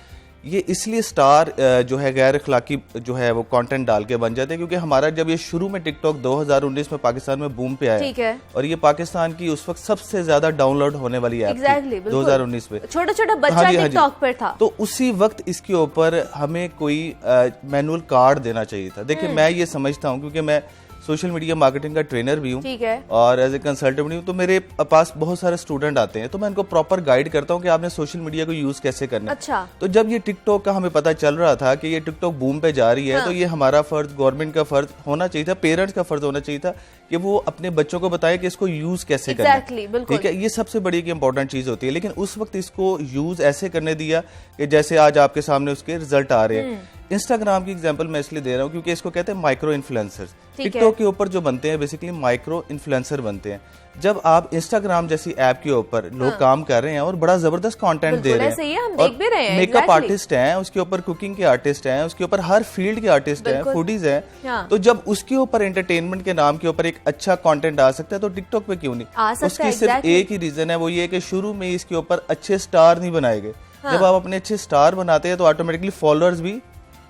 ये इसलिए स्टार जो है गैर अखलाकी जो है वो कंटेंट डाल के बन जाते हैं, क्योंकि हमारा जब ये शुरू में टिकटॉक 2019 में पाकिस्तान में बूम पे आया, ठीक है, और ये पाकिस्तान की उस वक्त सबसे ज्यादा डाउनलोड होने वाली ऐप थी 2019 में। छोटा छोटा बच्चा टिकटॉक पर था, तो उसी वक्त इसके ऊपर हमें कोई मैनुअल कार्ड देना चाहिए था। देखिए, मैं ये समझता हूँ क्योंकि मैं सोशल मीडिया मार्केटिंग का ट्रेनर भी हूँ और एज ए कंसल्टेंट भी हूँ, तो मेरे पास बहुत सारे स्टूडेंट आते हैं, तो मैं इनको प्रॉपर गाइड करता हूँ कि आपने सोशल मीडिया को यूज कैसे करना है। अच्छा। तो जब ये टिकटॉक का हमें पता चल रहा था कि ये टिकटॉक बूम पे जा रही है, तो ये हमारा फर्ज, गवर्नमेंट का फर्ज होना चाहिए था, पेरेंट्स का फर्ज होना चाहिए था कि वो अपने बच्चों को बताए कि इसको यूज कैसे करना है, ठीक है। ये सबसे बड़ी एक इंपॉर्टेंट चीज होती है, लेकिन उस वक्त इसको यूज ऐसे करने दिया कि जैसे आज आपके सामने उसके रिजल्ट आ रहे हैं। इंस्टाग्राम की एग्जांपल मैं इसलिए दे रहा हूँ क्योंकि इसको कहते हैं माइक्रो इन्फ्लुएंसर्स। टिकटॉक के ऊपर जो बनते हैं बेसिकली माइक्रो इन्फ्लुएंसर बनते हैं। जब आप इंस्टाग्राम जैसी ऐप के ऊपर लोग काम कर रहे हैं और बड़ा जबरदस्त कंटेंट दे रहे हैं, हम देख भी रहे हैं, मेकअप आर्टिस्ट हैं, उसके ऊपर कुकिंग के आर्टिस्ट हैं, उसके ऊपर हर फील्ड के आर्टिस्ट हैं, फूडीज हैं, तो जब उसके ऊपर एंटरटेनमेंट के नाम के ऊपर एक अच्छा कंटेंट आ सकता है तो टिकटॉक पे क्यों नहीं? उसकी सिर्फ एक ही रीजन है, वो ये कि शुरू में इसके ऊपर अच्छे स्टार नहीं बनाए गए। जब आप अपने अच्छे स्टार बनाते हैं तो ऑटोमेटिकली फॉलोअर्स भी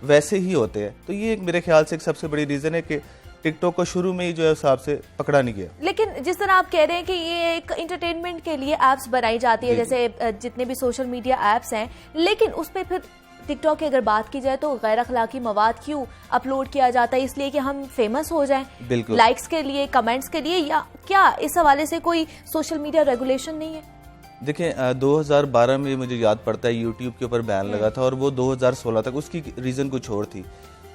वैसे ही होते हैं। तो ये मेरे ख्याल से एक सबसे बड़ी रीजन है कि टिकटॉक को शुरू में ही जो है हिसाब से पकड़ा नहीं गया। लेकिन जिस तरह आप कह रहे हैं कि ये एक एंटरटेनमेंट के लिए एप्स बनाई जाती है, जैसे जितने भी सोशल मीडिया एप्स हैं, लेकिन उसमें फिर टिकटॉक की अगर बात की जाए तो गैर अखलाकी मवाद क्यों अपलोड किया जाता है? इसलिए कि हम फेमस हो जाएं, लाइक्स के लिए, कमेंट्स के लिए, या क्या इस हवाले से कोई सोशल मीडिया रेगुलेशन नहीं है? देखिए 2012 में मुझे याद पड़ता है यूट्यूब के ऊपर बैन लगा था और वो 2016 तक, उसकी रीज़न कुछ और थी।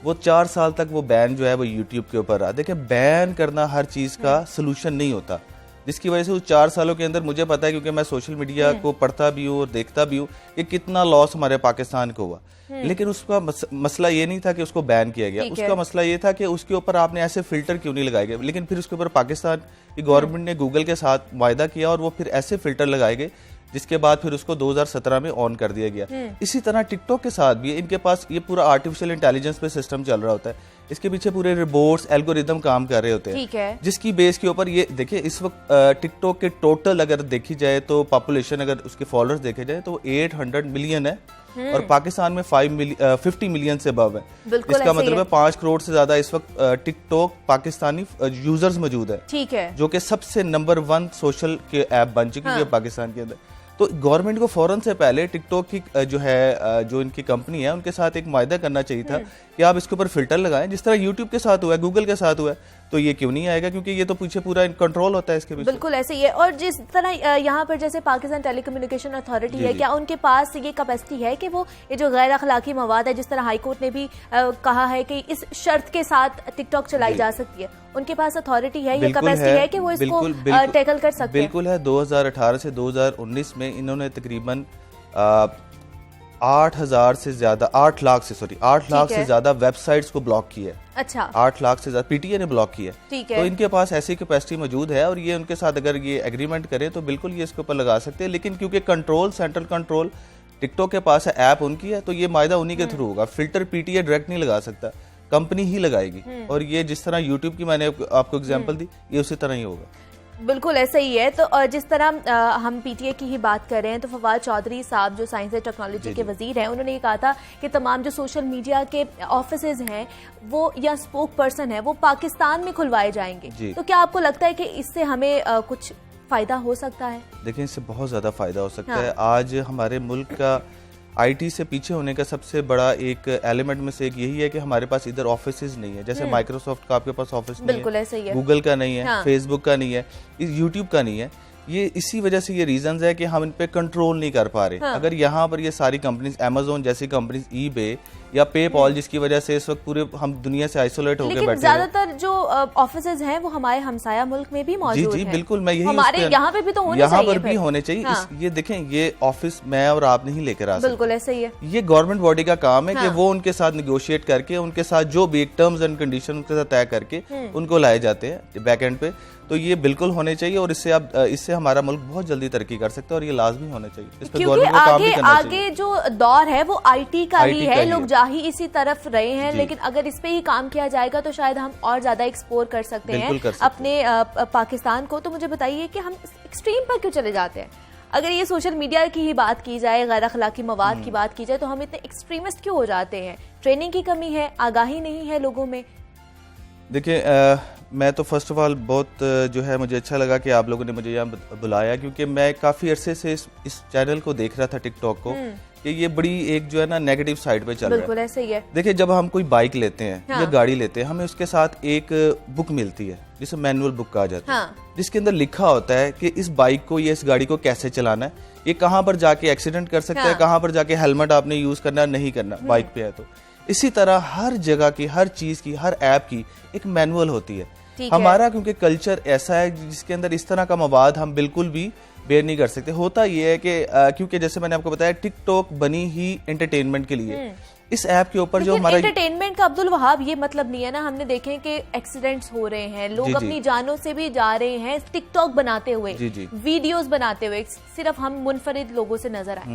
वो 4 साल तक वो बैन जो है वो यूट्यूब के ऊपर रहा। देखिए बैन करना हर चीज़ का सोल्यूशन नहीं होता, जिसकी वजह से उस 4 सालों के अंदर मुझे पता है, क्योंकि मैं सोशल मीडिया को पढ़ता भी हूँ और देखता भी हूँ कि कितना लॉस हमारे पाकिस्तान को हुआ। लेकिन उसका मसला ये नहीं था कि उसको बैन किया गया, उसका मसला ये था कि उसके ऊपर आपने ऐसे फिल्टर क्यों नहीं लगाए गए। लेकिन फिर उसके ऊपर पाकिस्तान की गवर्नमेंट ने गूगल के साथ वायदा किया और वो फिर ऐसे फिल्टर लगाए गए, जिसके बाद फिर उसको 2017 में ऑन कर दिया गया। इसी तरह टिकटॉक के साथ भी इनके पास ये पूरा आर्टिफिशियल इंटेलिजेंस पे सिस्टम चल रहा होता है, इसके पीछे पूरे रिबोट्स एल्गोरिदम काम कर रहे होते हैं, जिसकी बेस के ऊपर ये देखिए इस वक्त टिकटॉक के टोटल अगर देखी जाए तो पॉपुलेशन, अगर उसके फॉलोअर्स देखे जाए तो 800 मिलियन है और पाकिस्तान में 50 मिलियन से अबव है। इसका मतलब है 5 करोड़ से ज्यादा इस वक्त टिकटॉक पाकिस्तानी यूजर्स मौजूद है, ठीक है, जो कि सबसे नंबर 1 सोशल के ऐप बन चुकी है पाकिस्तान के अंदर। तो गवर्नमेंट को फौरन से पहले टिकटॉक की जो इनकी कंपनी है उनके साथ एक मायदा करना चाहिए था कि आप इसके ऊपर फिल्टर लगाएं, जिस तरह यूट्यूब के साथ हुआ है, गूगल के साथ हुआ है। तो ये क्यों नहीं आएगा, क्योंकि ये तो पीछे पूरा कंट्रोल होता है इसके पीछे। बिल्कुल ऐसे ही है। और जिस तरह यहाँ पर जैसे पाकिस्तान टेलीकम्युनिकेशन अथॉरिटी है, क्या उनके पास ये कैपेसिटी है कि वो ये जो गैर अखलाकी मवाद है, जिस तरह हाईकोर्ट ने भी कहा है कि इस शर्त के साथ टिकटॉक चलाई जा सकती है, उनके पास अथॉरिटी है, ये कैपेसिटी है कि वो इसको टैकल कर सकते हैं? बिल्कुल है। 2018 से 2019 में इन्होंने तकरीबन 8 लाख से ज्यादा वेबसाइट्स को ब्लॉक किया है। अच्छा, 8 लाख से ज्यादा पीटीए ने ब्लॉक किया है। तो इनके पास ऐसी कैपेसिटी मौजूद है और ये उनके साथ अगर ये एग्रीमेंट करें तो बिल्कुल ये इसके ऊपर लगा सकते हैं। लेकिन क्योंकि सेंट्रल कंट्रोल टिकटॉक के पास है, ऐप उनकी है, तो ये मायदा उन्हीं के थ्रू होगा। फिल्टर पीटीए डायरेक्ट नहीं लगा सकता, कंपनी ही लगाएगी। और ये जिस तरह यूट्यूब की मैंने आपको एग्जांपल दी, ये उसी तरह ही होगा। बिल्कुल ऐसा ही है। तो जिस तरह हम पीटीए की ही बात कर रहे हैं, तो फवाद चौधरी साहब जो साइंस एंड टेक्नोलॉजी के वजीर हैं, उन्होंने ये कहा था कि तमाम जो सोशल मीडिया के ऑफिसेज हैं वो या स्पोक पर्सन है वो पाकिस्तान में खुलवाए जाएंगे। तो क्या आपको लगता है कि इससे हमें कुछ फायदा हो सकता है? देखिए इससे बहुत ज्यादा फायदा हो सकता है। आज हमारे मुल्क का आईटी से पीछे होने का सबसे बड़ा एक एलिमेंट में से एक यही है कि हमारे पास इधर ऑफिसेज नहीं है। जैसे माइक्रोसॉफ्ट का आपके पास ऑफिस नहीं है, गूगल का नहीं है, फेसबुक का नहीं है, यूट्यूब का नहीं है। ये इसी वजह से ये रीजंस है कि हम इन पे कंट्रोल नहीं कर पा रहे। अगर यहाँ पर ये सारी कंपनीज, अमेज़न जैसी कंपनीज, ईबे या पेपॉल, जिसकी वजह से इस वक्त पूरे हम दुनिया से आइसोलेट होकर बैठे हैं। ज्यादातर जो ऑफिसेज हैं वो हमारे हमसाया मुल्क में भी मौजूद हैं। बिल्कुल, मैं यही हमारे यहाँ पे भी तो होने चाहिए, यहाँ पर भी होने चाहिए। ये देखें, ये ऑफिस मैं और आप नहीं लेकर आ सकते। बिल्कुल ऐसे ही है। ये गवर्नमेंट बॉडी का काम है कि वो उनके साथ निगोशिएट करके, उनके साथ जो भी टर्म्स एंड कंडीशन उनके साथ तय करके उनको लाए जाते हैं बैक एंड पे। तो ये बिल्कुल होने चाहिए और इससे हमारा मुल्क बहुत जल्दी तरक्की कर सकता है और ये लाजमी होना चाहिए। इस पे क्योंकि आगे जो दौर है वो आईटी का ही है, लोग जा ही इसी तरफ रहे हैं। लेकिन अगर इस पे ही काम किया जाएगा तो शायद हम और ज्यादा एक्सप्लोर कर सकते हैं अपने पाकिस्तान को। तो मुझे बताइए कि हम एक्सट्रीम पर क्यों चले जाते हैं? अगर ये सोशल मीडिया की ही बात की जाए, गैर अखलाकी मवाद की बात की जाए, तो हम इतने एक्सट्रीमिस्ट क्यों हो जाते हैं? ट्रेनिंग की कमी है, आगाही नहीं है लोगों में? देखिए मैं तो फर्स्ट ऑफ ऑल बहुत जो है मुझे अच्छा लगा कि आप लोगों ने मुझे यहाँ बुलाया, क्योंकि मैं काफ़ी अरसे से इस चैनल को देख रहा था, टिकटॉक को, कि ये बड़ी एक जो है ना नेगेटिव साइड पे चल रहा है। बिल्कुल ऐसे ही है। देखिए जब हम कोई बाइक लेते हैं या गाड़ी लेते हैं, हमें उसके साथ एक बुक मिलती है जिसे मैनुअल बुक कहा जाता है, जिसके अंदर लिखा होता है कि इस बाइक को या इस गाड़ी को कैसे चलाना है, ये कहाँ पर जाके एक्सीडेंट कर सकता है, कहाँ पर जाके हेलमेट आपने यूज करना नहीं करना बाइक पे है तो। इसी तरह हर जगह की, हर चीज की, हर ऐप की एक मैनुअल होती है। हमारा क्योंकि कल्चर ऐसा है जिसके अंदर इस तरह का मवाद हम बिल्कुल भी बेयर नहीं कर सकते। होता यह है कि क्योंकि जैसे मैंने आपको बताया टिकटॉक बनी ही एंटरटेनमेंट के लिए। इस ऐप के ऊपर जो हमारा एंटरटेनमेंट का अब्दुल वहाब ये मतलब नहीं है ना। हमने देखे कि एक्सीडेंट्स हो रहे हैं, लोग अपनी जानों से भी जा रहे हैं टिकटॉक बनाते हुए, वीडियोस बनाते हुए, सिर्फ हम मुनफरिद लोगों से नजर आए।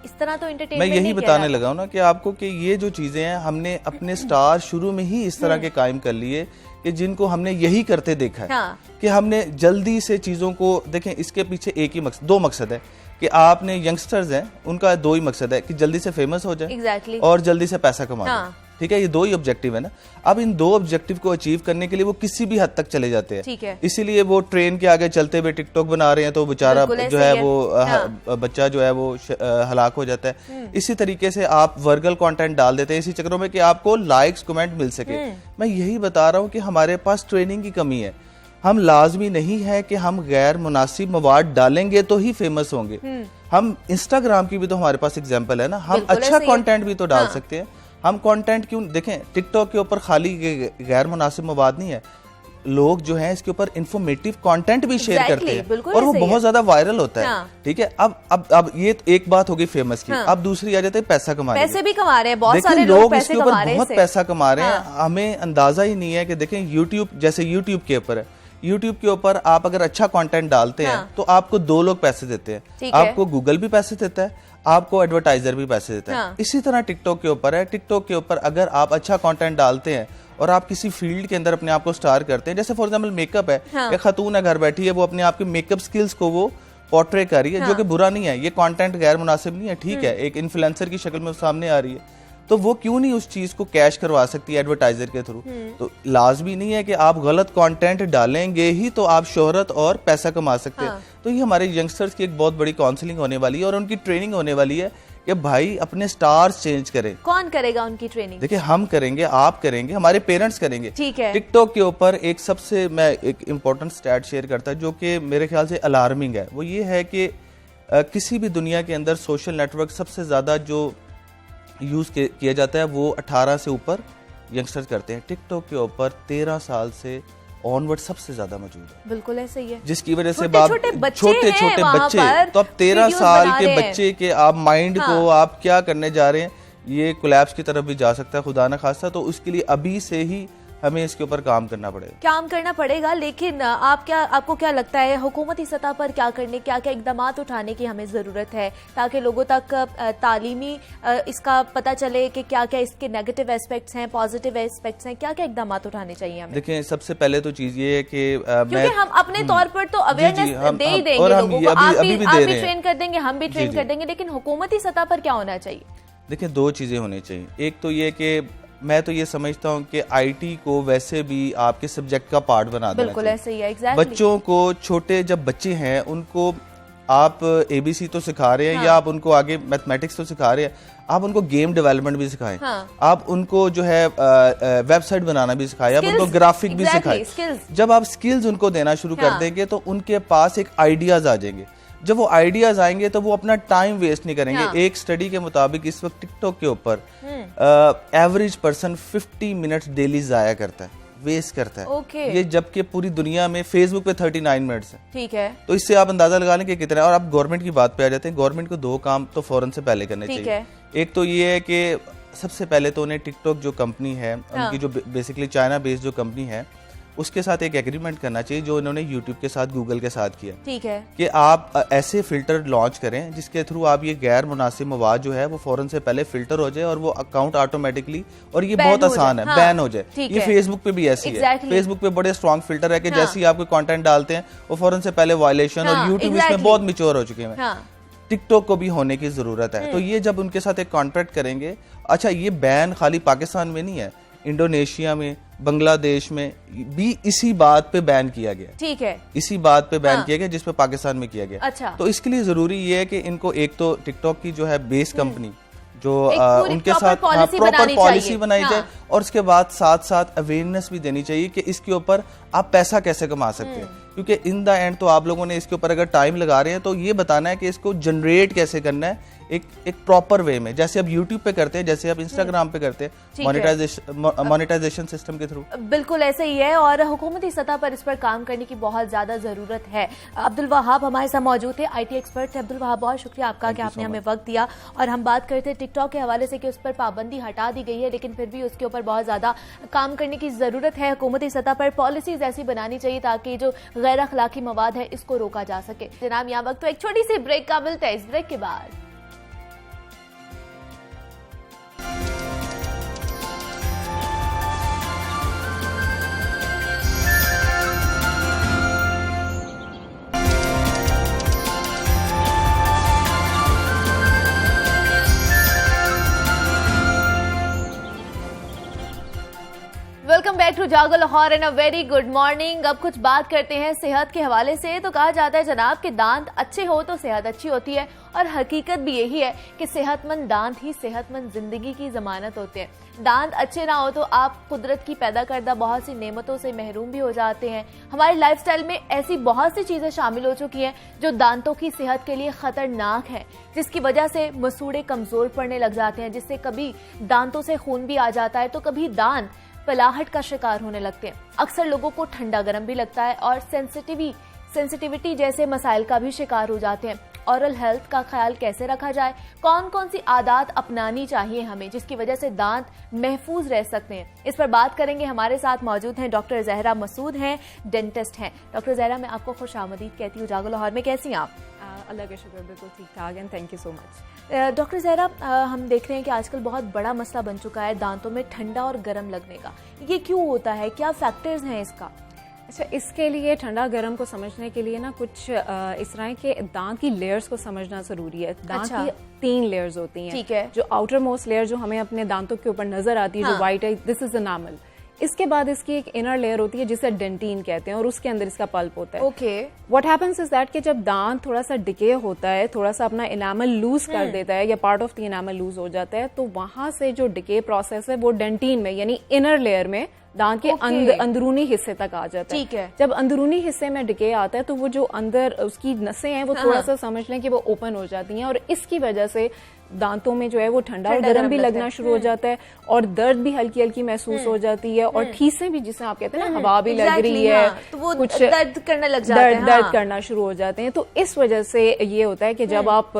इस तरह तो एंटरटेनमेंट मैं यही बताने लगा हूं ना कि आपको कि ये जो चीजें हैं हमने अपने स्टार शुरू में ही इस तरह के कायम कर लिए कि जिनको हमने यही करते देखा है। कि हमने जल्दी से चीजों को देखें। इसके पीछे एक ही मकसद, 2 मकसद है कि आपने यंगस्टर्स हैं, उनका 2 ही मकसद है कि जल्दी से फेमस हो जाए और जल्दी से पैसा कमा लें। ठीक है, ये 2 ही ऑब्जेक्टिव है ना। अब इन 2 ऑब्जेक्टिव को अचीव करने के लिए वो किसी भी हद तक चले जाते हैं। इसीलिए वो ट्रेन के आगे चलते हुए टिकटॉक बना रहे हैं तो बेचारा जो है वो बच्चा जो है वो हलाक हो जाता है। इसी तरीके से आप वर्गल कंटेंट डाल देते हैं इसी चक्रों में कि आपको लाइक्स कमेंट मिल सके। मैं यही बता रहा हूँ कि हमारे पास ट्रेनिंग की कमी है। हम लाजमी नहीं है कि हम गैर मुनासिब मवाद डालेंगे तो ही फेमस होंगे। हम इंस्टाग्राम की भी तो हमारे पास एग्जांपल है ना, हम अच्छा कंटेंट भी तो डाल सकते हैं। हम कंटेंट क्यों, देखें टिकटॉक के ऊपर खाली गैर मुनासिब मवाद नहीं है, लोग जो हैं इसके ऊपर इंफॉर्मेटिव कंटेंट भी शेयर करते हैं और वो बहुत ज्यादा वायरल होता है। ठीक है, अब ये एक बात हो गई फेमस की, अब दूसरी आ जाती है पैसा कमाने, पैसे भी कमा रहे हैं बहुत सारे लोग इसके ऊपर बहुत पैसा कमा रहे हैं। हमें अंदाजा ही नहीं है कि देखें यूट्यूब, जैसे यूट्यूब के ऊपर है, यूट्यूब के ऊपर आप अगर अच्छा कंटेंट डालते हैं तो आपको 2 लोग पैसे देते हैं, आपको गूगल भी पैसे देता है, आपको एडवर्टाइजर भी पैसे देता है। इसी तरह टिकटॉक के ऊपर है, टिकटॉक के ऊपर अगर आप अच्छा कंटेंट डालते हैं और आप किसी फील्ड के अंदर अपने आप को स्टार करते हैं, जैसे फॉर एग्जांपल मेकअप है, एक खातून है घर बैठी है, वो अपने आप के मेकअप स्किल्स को वो पोर्ट्रे कर रही है, जो कि बुरा नहीं है, ये कंटेंट गैर मुनासिब नहीं है, ठीक है, एक इन्फ्लुएंसर की शक्ल में सामने आ रही है, तो वो क्यों नहीं उस चीज को कैश करवा सकती है एडवर्टाइजर के थ्रू। तो लाजमी नहीं है कि आप गलत कंटेंट डालेंगे ही तो आप शोहरत और पैसा कमा सकते हैं। तो ये हमारे यंगस्टर्स की एक बहुत बड़ी काउंसलिंग होने वाली है और उनकी ट्रेनिंग होने वाली है कि भाई अपने स्टार्स चेंज करें। कौन करेगा उनकी ट्रेनिंग? देखिए हम करेंगे, आप करेंगे, हमारे पेरेंट्स करेंगे। ठीक है। टिकटॉक के ऊपर एक सबसे मैं एक इम्पोर्टेंट स्टैट शेयर करता है जो कि मेरे ख्याल से अलार्मिंग है, वो ये है कि किसी भी दुनिया के अंदर सोशल नेटवर्क सबसे ज्यादा जो यूज किया जाता है वो 18 से ऊपर यंगस्टर्स करते हैं। टिकटॉक के ऊपर 13 साल से ऑनवर्ड सबसे ज्यादा मौजूद है। बिल्कुल ऐसे ही है, जिसकी वजह से छोटे बच्चे तो अब 13 साल के बच्चे के आप माइंड को आप क्या करने जा रहे हैं, ये कोलैप्स की तरफ भी जा सकता है खुदा न खास्ता। तो उसके लिए अभी से ही हमें इसके ऊपर काम करना पड़ेगा। लेकिन आपको क्या लगता है हुकूमती सतह पर क्या क्या इकदाम उठाने की हमें जरूरत है ताकि लोगों तक तालीमी इसका पता चले कि क्या क्या इसके नेगेटिव एस्पेक्ट्स हैं, पॉजिटिव एस्पेक्ट्स हैं, क्या क्या इकदाम उठाने चाहिए हमें? देखिए सबसे पहले तो चीज ये है कि क्योंकि हम अपने तौर पर तो अवेयरनेस दे ही देंगे लोगों को, आप भी ट्रेन कर देंगे, हम भी ट्रेन कर देंगे, लेकिन हुकूमती सतह पर क्या होना चाहिए? देखिए 2 चीजें होनी चाहिए। एक तो ये कि मैं तो ये समझता हूँ कि आईटी को वैसे भी आपके सब्जेक्ट का पार्ट बना देना। बिल्कुल ऐसे ही है, एग्जैक्टली। बच्चों को छोटे जब बच्चे हैं उनको आप एबीसी तो सिखा रहे हैं या आप उनको आगे मैथमेटिक्स तो सिखा रहे हैं, आप उनको गेम डेवलपमेंट भी सिखाएं, आप उनको जो है वेबसाइट बनाना भी सिखाएं, आप उनको ग्राफिक भी सिखाएं। जब आप स्किल्स उनको देना शुरू कर देंगे तो उनके पास एक आइडियाज आ जाएंगे। जब वो आइडियाज आएंगे तो वो अपना टाइम वेस्ट नहीं करेंगे। एक स्टडी के मुताबिक इस वक्त टिकटॉक के ऊपर एवरेज पर्सन 50 मिनट्स डेली जाया करता है, वेस्ट करता है। ये जबकि पूरी दुनिया में फेसबुक पे 39 मिनट्स है। ठीक है, तो इससे आप अंदाजा लगा लें कि कितना है। और आप गवर्नमेंट की बात पे आ जाते हैं, गवर्नमेंट को 2 काम तो फौरन से पहले करने चाहिए। एक तो ये है कि सबसे पहले तो उन्हें टिकटॉक जो कंपनी है उनकी जो बेसिकली चाइना बेस्ड जो कंपनी है उसके साथ एक एग्रीमेंट करना चाहिए जो इन्होंने यूट्यूब के साथ गूगल के साथ किया। ठीक है, कि आप ऐसे फिल्टर लॉन्च करें जिसके थ्रू आप ये गैर मुनासिब मवाद जो है वो फौरन से पहले फिल्टर हो जाए और वो अकाउंट ऑटोमेटिकली, और ये बहुत आसान है, बैन हो जाए। ये फेसबुक पे भी ऐसी है, फेसबुक पे बड़े स्ट्रॉन्ग फिल्टर है कि जैसे ही आप कोई कंटेंट डालते हैं वो फौरन से पहले वायलेशन, और यूट्यूब इसमें बहुत मैच्योर हो चुके हैं। टिकटॉक को भी होने की जरूरत है। तो ये जब उनके साथ एक कॉन्ट्रैक्ट करेंगे, अच्छा ये बैन खाली पाकिस्तान में नहीं है, इंडोनेशिया में, बांग्लादेश में भी इसी बात पे बैन किया गया। ठीक है, इसी बात पे बैन किया गया जिस पे पाकिस्तान में किया गया। अच्छा। तो इसके लिए जरूरी ये है कि इनको एक तो टिकटॉक की जो है बेस कंपनी जो उनके साथ प्रॉपर पॉलिसी बनाई जाए, और उसके बाद साथ साथ अवेयरनेस भी देनी चाहिए कि इसके ऊपर आप पैसा कैसे कमा सकते हैं। क्योंकि इन द एंड तो आप लोगों ने इसके ऊपर अगर टाइम लगा रहे हैं तो ये बताना है कि इसको जनरेट कैसे करना है एक प्रॉपर वे में, जैसे आप YouTube पे करते हैं, जैसे आप Instagram पे करते हैं, मोनेटाइजेशन सिस्टम के थ्रू। बिल्कुल ऐसे ही है, और हुकूमती सतह पर इस पर काम करने की बहुत ज्यादा जरूरत है। अब्दुल वहाब हमारे साथ मौजूद थे, IT एक्सपर्ट थे। अब्दुल वहाब, बहुत शुक्रिया आपका कि आपने हमें वक्त दिया। और हम बात करते हैं टिकटॉक के हवाले से कि उस पर पाबंदी हटा दी गई है, लेकिन फिर भी उसके ऊपर बहुत ज्यादा काम करने की जरूरत है। हुकूमती सतह पर पॉलिसीज ऐसी बनानी चाहिए ताकि जो गैर अखलाकी मवाद है इसको रोका जा सके। जनाब यहाँ वक्त तो एक छोटी सी ब्रेक का मिलता है, इस ब्रेक के बाद बैक टू जागो Lahore and a very good morning. अब कुछ बात करते हैं सेहत के हवाले से। तो कहा जाता है जनाब कि दांत अच्छे हो तो सेहत अच्छी होती है, और हकीकत भी यही है कि सेहतमंद दांत ही सेहतमंद जिंदगी की जमानत होते हैं। दांत अच्छे ना हो तो आप कुदरत की पैदा करदा बहुत सी नेमतों से महरूम भी हो जाते हैं। हमारी लाइफस्टाइल में ऐसी बहुत सी चीजें शामिल हो चुकी हैं जो दांतों की सेहत के लिए खतरनाक है, जिसकी वजह से मसूड़े कमजोर पड़ने लग जाते हैं, जिससे कभी दांतों से खून भी आ जाता है तो कभी दांत पलाहट का शिकार होने लगते हैं। अक्सर लोगों को ठंडा गर्म भी लगता है और सेंसिटिविटी जैसे मसाइल का भी शिकार हो जाते हैं। ओरल हेल्थ का ख्याल कैसे रखा जाए, कौन कौन सी आदत अपनानी चाहिए हमें जिसकी वजह से दांत महफूज रह सकते हैं, इस पर बात करेंगे। हमारे साथ मौजूद हैं डॉक्टर जहरा मसूद हैं, डेंटिस्ट हैं। डॉक्टर जहरा, मैं आपको खुशामदीद कहती हूँ जागो लाहौर में। कैसी हैं आप? अल्लाह का शुक्र, बिल्कुल ठीक ठाक and thank you so much. Doctor Zahra, हम देख रहे हैं कि आजकल बहुत बड़ा मसला बन चुका है दांतों में ठंडा और गर्म लगने का। ये क्यों होता है, क्या फैक्टर्स हैं इसका? अच्छा, इसके लिए ठंडा गर्म को समझने के लिए ना कुछ इस तरह के दांत की लेयर्स को समझना जरूरी है। दांत की 3 लेयर्स होती हैं। ठीक है। जो आउटर मोस्ट लेयर जो हमें अपने दांतों के ऊपर नजर आती है, जो व्हाइट है, दिस इज एनामल। इसके बाद इसकी एक इनर लेयर होती है जिसे डेंटिन कहते हैं, और उसके अंदर इसका पल्प होता है। Okay. What happens is that कि जब दांत थोड़ा सा डिके होता है, थोड़ा सा अपना इनामल लूज कर देता है या part of the enamel loose हो जाता है, तो वहां से जो डिके प्रोसेस है वो डेंटिन में यानी इनर लेयर में दांत के अंदरूनी हिस्से तक आ जाता है। ठीक है। जब अंदरूनी हिस्से में डिके आता है तो वो जो अंदर उसकी नसें हैं वो थोड़ा सा समझ लें कि वो ओपन हो जाती हैं, और इसकी वजह से दांतों में जो है वो ठंडा और गर्म भी लगना शुरू हो जाता है, और दर्द भी हल्की हल्की महसूस हो जाती है, और ठीसें भी, जिसे आप कहते हैं ना हवा भी लग रही है, तो वो कुछ दर्द करने लग जाते हैं। दर्द करना शुरू हो जाते हैं। तो इस वजह से ये होता है कि जब आप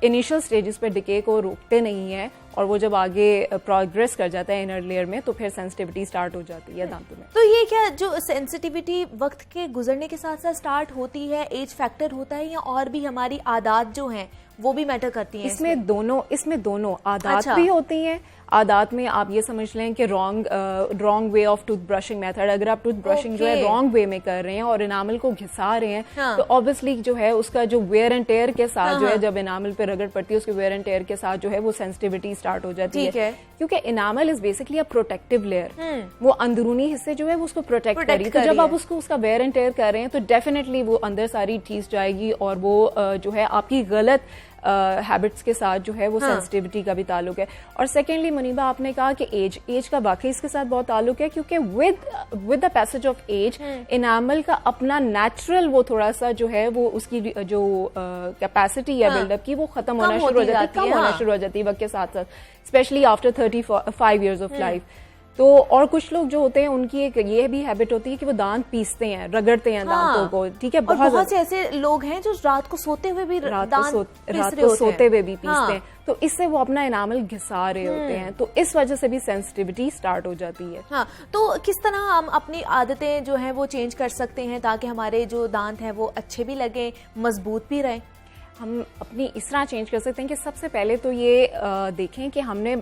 इनिशियल स्टेजेस पे डिके को रोकते नहीं है और वो जब आगे प्रोग्रेस कर जाता है इनर लेयर में, तो फिर सेंसिटिविटी स्टार्ट हो जाती है दांतों में। तो ये क्या जो सेंसिटिविटी वक्त के गुजरने के साथ साथ स्टार्ट होती है, एज फैक्टर होता है, या और भी हमारी आदत जो हैं वो भी मैटर करती हैं? इसमें दोनों आदत भी होती हैं। आदत में आप ये समझ लें कि wrong way of tooth brushing method, अगर आप टूथ ब्रशिंग जो है रॉन्ग वे में कर रहे हैं और इनामल को घिसा रहे हैं, तो ऑब्वियसली जो है उसका जो वेयर एंड टेयर के साथ जो है, जब इनामल पे रगड़ पड़ती है उसके वेयर एंड टेयर के साथ जो है वो सेंसिटिविटी स्टार्ट हो जाती है। क्योंकि enamel is basically a protective layer, वो अंदरूनी हिस्से जो है वो उसको प्रोटेक्ट करी, तो जब आप उसका वेयर एंड टेयर कर रहे हैं तो डेफिनेटली वो अंदर सारी चीज जाएगी, और वो जो है आपकी गलत हैबिट्स के साथ जो है वो सेंसिटिविटी का भी ताल्लुक है। और सेकेंडली मुनीबा, आपने कहा कि एज का वाकई इसके साथ बहुत ताल्लुक है, क्योंकि with the passage of age enamel का अपना नेचुरल वो थोड़ा सा जो है वो उसकी जो कैपेसिटी है बिल्डअप की वो खत्म होना शुरू हो जाती है, कम होना शुरू हो जाती है वक्त के साथ साथ, specially after 35 years of life. तो और कुछ लोग जो होते हैं उनकी एक ये भी हैबिट होती है कि वो दांत पीसते हैं, रगड़ते हैं दांतों को। ठीक है, बहुत से ऐसे लोग हैं जो रात को सोते हुए भी रात को सोते हुए भी पीसते हैं, तो इससे वो अपना इनामल घिसा रहे होते हैं, तो इस वजह से भी सेंसिटिविटी स्टार्ट हो जाती है। हाँ, तो किस तरह हम अपनी आदतें जो है वो चेंज कर सकते हैं ताकि हमारे जो दांत हैं वो अच्छे भी लगें, मजबूत भी रहें? हम अपनी इस तरह चेंज कर सकते हैं कि सबसे पहले तो ये देखें कि हमने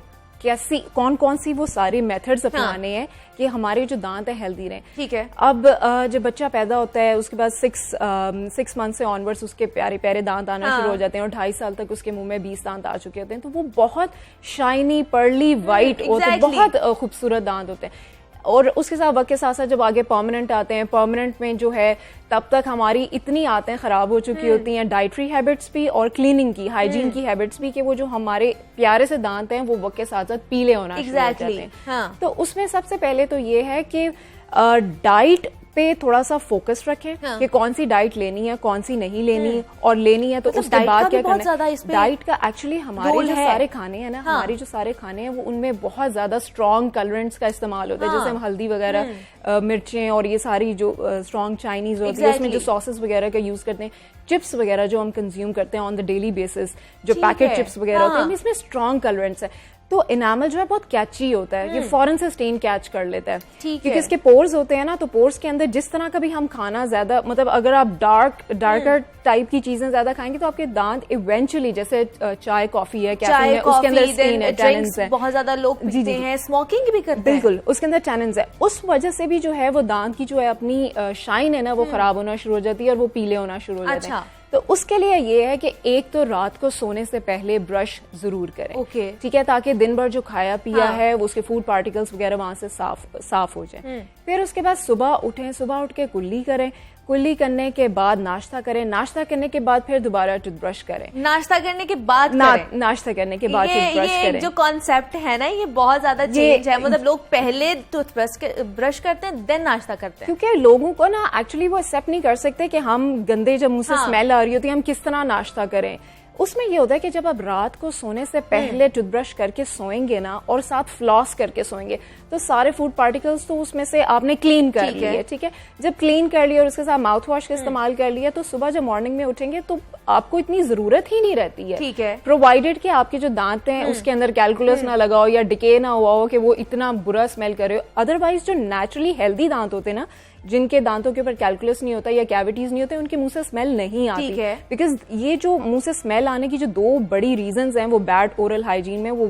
कौन सी वो सारे मेथड्स अपनाने हैं कि हमारे जो दांत है हेल्दी रहें। ठीक है। अब जब बच्चा पैदा होता है उसके बाद 6 मंथ से ऑनवर्ड्स उसके प्यारे प्यारे दांत आना शुरू हो जाते हैं, और 2.5 साल तक उसके मुंह में 20 दांत आ चुके होते हैं, तो वो बहुत शाइनी पर्ली वाइट होते हैं, बहुत खूबसूरत दांत होते हैं। और उसके साथ वक्त के साथ साथ जब आगे परमानेंट आते हैं, परमानेंट में जो है तब तक हमारी इतनी आदतें खराब हो चुकी होती हैं, डाइटरी हैबिट्स भी और क्लीनिंग की, हाइजीन की हैबिट्स भी, कि वो जो हमारे प्यारे से दांत हैं वो वक्त के साथ साथ पीले होना शुरू हो जाते हैं। तो उसमें सबसे पहले तो ये है कि डाइट पे थोड़ा सा फोकस रखें कि कौन सी डाइट लेनी है, कौन सी नहीं लेनी, और लेनी है तो उसके बाद क्या करना है। डाइट का एक्चुअली हमारे जो सारे खाने हैं ना, हमारी जो सारे खाने हैं वो उनमें बहुत ज्यादा स्ट्रॉन्ग कलरेंट्स का इस्तेमाल होता है, जैसे हम हल्दी वगैरह, मिर्चें और ये सारी जो स्ट्रॉन्ग चाइनीज होती है उसमें जो सॉसेस वगैरह का यूज करते हैं, चिप्स वगैरह जो हम कंज्यूम करते हैं ऑन द डेली बेसिस, जो पैकेट चिप्स वगैरह होते हैं, इसमें स्ट्रॉन्ग कलरेंट्स है, तो इनामल जो है बहुत कैची होता है, ये फौरन से स्टेन कैच कर लेता है, क्योंकि इसके पोर्स होते हैं ना, तो पोर्स के अंदर जिस तरह का भी हम खाना ज्यादा, मतलब अगर आप डार्कर टाइप की चीजें ज्यादा खाएंगे तो आपके दांत इवेंचुअली, जैसे चाय कॉफी है, कैफीन है, उसके अंदर स्टेन है, टैनिन्स है, बहुत ज्यादा लोग पीते हैं, स्मोकिंग भी करते हैं, बिल्कुल उसके अंदर टैनिन्स है, उस वजह से भी जो है वो दांत की जो है अपनी शाइन है ना वो खराब होना शुरू हो जाती है और वो पीले होना शुरू हो जाते हैं। तो उसके लिए ये है कि एक तो रात को सोने से पहले ब्रश जरूर करें, ठीक है, ताकि दिन भर जो खाया पिया है वो उसके फूड पार्टिकल्स वगैरह वहां से साफ हो जाए। फिर उसके बाद सुबह उठें, सुबह उठ के कुल्ली करें, कुल्ली करने के बाद नाश्ता करें, नाश्ता करने के बाद फिर दोबारा टूथब्रश करें, नाश्ता करने के बाद नाश्ता करने के बाद टूथब्रश करें। जो कॉन्सेप्ट है ना, ये बहुत ज्यादा चेंज है, मतलब लोग पहले टूथब्रश ब्रश करते हैं देन नाश्ता करते हैं, क्योंकि लोगों को ना एक्चुअली वो एक्सेप्ट नहीं कर सकते कि हम गंदे, जब मुंह से स्मेल आ रही होती है हम किस तरह नाश्ता करें। उसमें ये होता है कि जब आप रात को सोने से पहले टूथब्रश करके सोएंगे ना और साथ फ्लॉस करके सोएंगे तो सारे फूड पार्टिकल्स तो उसमें से आपने क्लीन कर लिए, ठीक है। जब क्लीन कर लिया और उसके साथ माउथ वॉश का इस्तेमाल कर लिया तो सुबह जब मॉर्निंग में उठेंगे तो आपको इतनी जरूरत ही नहीं रहती है, ठीक है, प्रोवाइडेड कि आपके जो दांत हैं उसके अंदर कैलकुलस ना लगा हो या डिके ना हुआ हो कि वो इतना बुरा स्मेल करे हो। अदरवाइज जो नेचुरली हेल्दी दांत होते हैं ना, जिनके दांतों के ऊपर कैलकुलस नहीं होता या कैविटीज नहीं होते, उनके मुंह से स्मेल नहीं आती है। बिकॉज ये जो मुंह से स्मेल आने की जो दो बड़ी रीजंस हैं वो बैड ओरल हाइजीन में, वो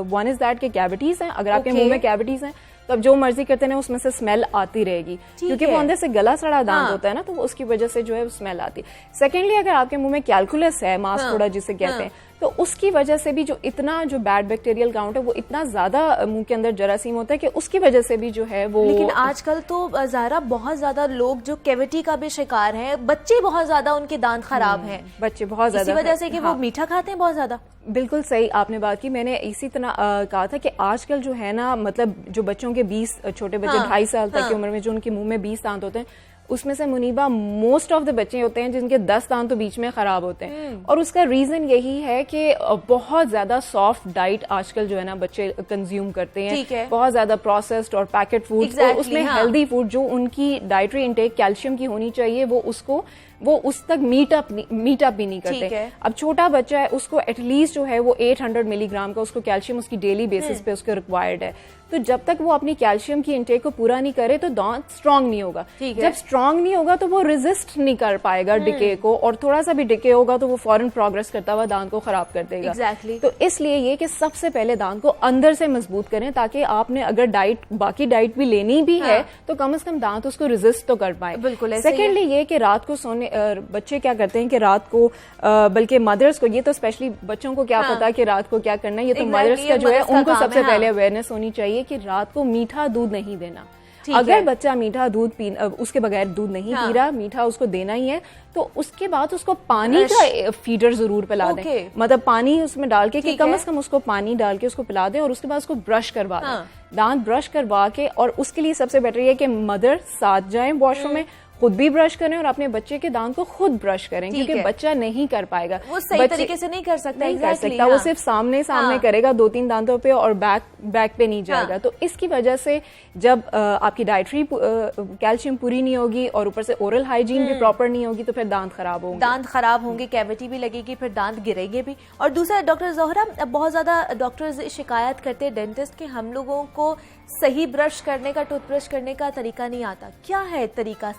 वन इज दैट के कैविटीज हैं। अगर आपके मुंह में कैविटीज हैं तो अब जो मर्जी करते हैं उसमें से स्मेल आती रहेगी, क्योंकि वो अंदर से गला सड़ा दांत होता है ना, तो उसकी वजह से जो है स्मेल आती है। सेकेंडली, अगर आपके मुंह में कैलकुलस है, मांस थोड़ा जिसे कहते हैं, तो उसकी वजह से भी जो बैड बैक्टीरियल काउंट है वो इतना ज्यादा मुंह के अंदर जरासीम होता है कि उसकी वजह से भी जो है वो। लेकिन आजकल तो ज़ारा बहुत ज्यादा लोग जो कैविटी का भी शिकार हैं, बच्चे बहुत ज्यादा उनके दांत खराब हैं, बच्चे बहुत ज्यादा, इसी वजह से कि वो मीठा खाते हैं बहुत ज्यादा। बिल्कुल सही आपने बात की। मैंने इसी तरह कहा था कि आजकल जो है ना, मतलब जो बच्चों के 20 छोटे बच्चे 2.5 साल तक की उम्र में जो उनके मुंह में 20 दांत होते हैं, उसमें से मुनीबा मोस्ट ऑफ द बच्चे होते हैं जिनके 10 दांत तो बीच में खराब होते हैं। और उसका रीजन यही है कि बहुत ज्यादा सॉफ्ट डाइट आजकल जो है ना बच्चे कंज्यूम करते हैं, बहुत ज्यादा प्रोसेस्ड और पैकेट फूड, और उसमें हेल्दी फूड जो उनकी डाइटरी इंटेक कैल्शियम की होनी चाहिए वो उस तक मीट अप भी नहीं करते। अब छोटा बच्चा है, उसको एटलीस्ट जो है वो 800 मिलीग्राम का उसको कैल्शियम उसकी डेली बेसिस पे उसको रिक्वायर्ड है। तो जब तक वो अपनी कैल्शियम की इंटेक को पूरा नहीं करे तो दांत स्ट्रांग नहीं होगा। जब स्ट्रांग नहीं होगा तो वो रेजिस्ट नहीं कर पाएगा डिके को, और थोड़ा सा भी डिके होगा तो वो फौरन प्रोग्रेस करता हुआ दांत को खराब कर देगा। तो इसलिए ये कि सबसे पहले दांत को अंदर से मजबूत करें, ताकि आपने अगर बाकी डाइट भी लेनी भी है तो कम से कम दांत उसको रेजिस्ट तो कर पाए। बिल्कुल। सेकेंडली ये कि रात को सोने बच्चे क्या करते हैं कि रात को बल्कि मदर्स को, ये तो स्पेशली बच्चों को क्या पता कि रात को क्या करना है, ये तो मदर्स का जो है उनको सबसे पहले अवेयरनेस होनी चाहिए कि रात को मीठा दूध नहीं देना। अगर बच्चा मीठा दूध उसके बगैर दूध नहीं पी रहा, मीठा उसको देना ही है, तो उसके बाद उसको पानी का फीडर जरूर पिला दें। मतलब पानी उसमें डाल के कि कम से कम उसको पानी डाल के उसको पिला दें, और उसके बाद उसको ब्रश करवा दें, दांत ब्रश करवा के। और उसके लिए सबसे बेटर ये कि मदर साथ जाएं वॉशरूम में, खुद भी ब्रश करें और अपने बच्चे के दांत को खुद ब्रश करें, क्योंकि बच्चा नहीं कर पाएगा, वो सही तरीके से नहीं कर सकता, वो सिर्फ सामने करेगा 2-3 दांतों पे और बैक पे नहीं जाएगा। तो इसकी वजह से जब आपकी डाइटरी कैल्शियम पूरी नहीं होगी और ऊपर से ओरल हाइजीन भी प्रॉपर नहीं होगी तो फिर दांत खराब होंगे, कैविटी भी लगेगी, फिर दांत गिरेंगे भी। और दूसरा डॉक्टर ज़ोहरा, बहुत ज्यादा डॉक्टर्स शिकायत करते हैं डेंटिस्ट के, हम लोगों को सही ब्रश करने का, टूथब्रश करने का तरीका नहीं आता। क्या है तरीका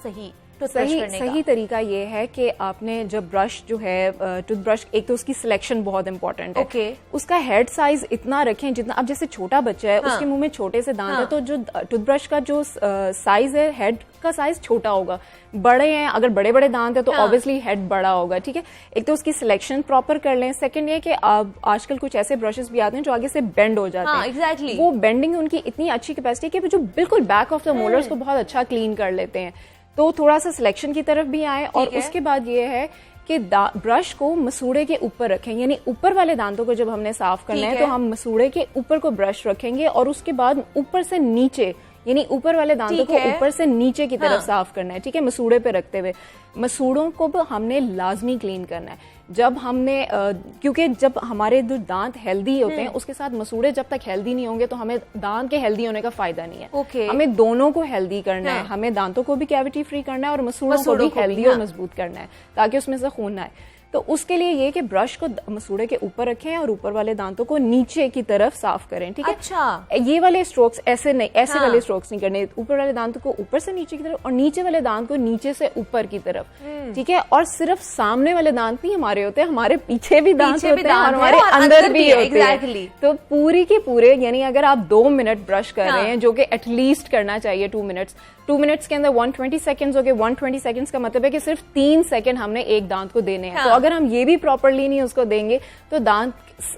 सही तरीका ये है कि आपने जब ब्रश जो है टूथब्रश, एक तो उसकी सिलेक्शन बहुत इंपॉर्टेंट है। उसका हेड साइज इतना रखें जितना, अब जैसे छोटा बच्चा है उसके मुंह में छोटे से दांत है, तो जो टूथब्रश का जो साइज है हेड का साइज छोटा होगा। बड़े हैं, अगर बड़े बड़े दांत है तो ऑब्वियसली हेड बड़ा होगा, ठीक है। एक तो उसकी सिलेक्शन प्रॉपर कर लें। सेकंड ये कि आजकल कुछ ऐसे ब्रशेस भी आते हैं जो आगे से बेंड हो जाते हैं। वो बेंडिंग उनकी इतनी अच्छी कैपेसिटी कि जो बिल्कुल बैक ऑफ द मोलर्स को बहुत अच्छा क्लीन कर लेते हैं। तो थोड़ा सा सिलेक्शन की तरफ भी आए। और उसके बाद ये है कि ब्रश को मसूड़े के ऊपर रखें, यानी ऊपर वाले दांतों को जब हमने साफ करना है तो हम मसूड़े के ऊपर को ब्रश रखेंगे और उसके बाद ऊपर से नीचे, यानी ऊपर वाले दांतों को ऊपर से नीचे की तरफ साफ करना है, ठीक है, मसूड़े पे रखते हुए। मसूड़ों को भी हमने लाजमी क्लीन करना है। जब हमने क्योंकि जब हमारे जो दांत हेल्दी होते हैं उसके साथ मसूड़े जब तक हेल्दी नहीं होंगे तो हमें दांत के हेल्दी होने का फायदा नहीं है। हमें दोनों को हेल्दी करना है, हमें दांतों को भी कैविटी फ्री करना है और मसूड़ों को भी हेल्दी और मजबूत करना है ताकि उसमें से खून ना आए। तो उसके लिए ये कि ब्रश को मसूड़े के ऊपर रखें और ऊपर वाले दांतों को नीचे की तरफ साफ करें, ठीक है। अच्छा, ये वाले स्ट्रोक्स ऐसे नहीं, ऐसे वाले स्ट्रोक्स नहीं करने, ऊपर वाले दांतों को ऊपर से नीचे की तरफ और नीचे वाले दांत को नीचे से ऊपर की तरफ, ठीक है। और सिर्फ सामने वाले दांत नहीं हमारे होते हैं, हमारे पीछे भी दांत होते हैं और हमारे अंदर भी होते हैं। तो पूरी की पूरे, यानी अगर आप 2 मिनट ब्रश कर रहे हैं, जो कि एटलीस्ट करना चाहिए 2 मिनट्स के अंदर 120 सेकंड्स हो गए। 120 सेकंड्स का मतलब है कि सिर्फ 3 सेकंड हमने एक दांत को देने हैं। तो अगर हम ये भी प्रॉपरली नहीं उसको देंगे तो दांत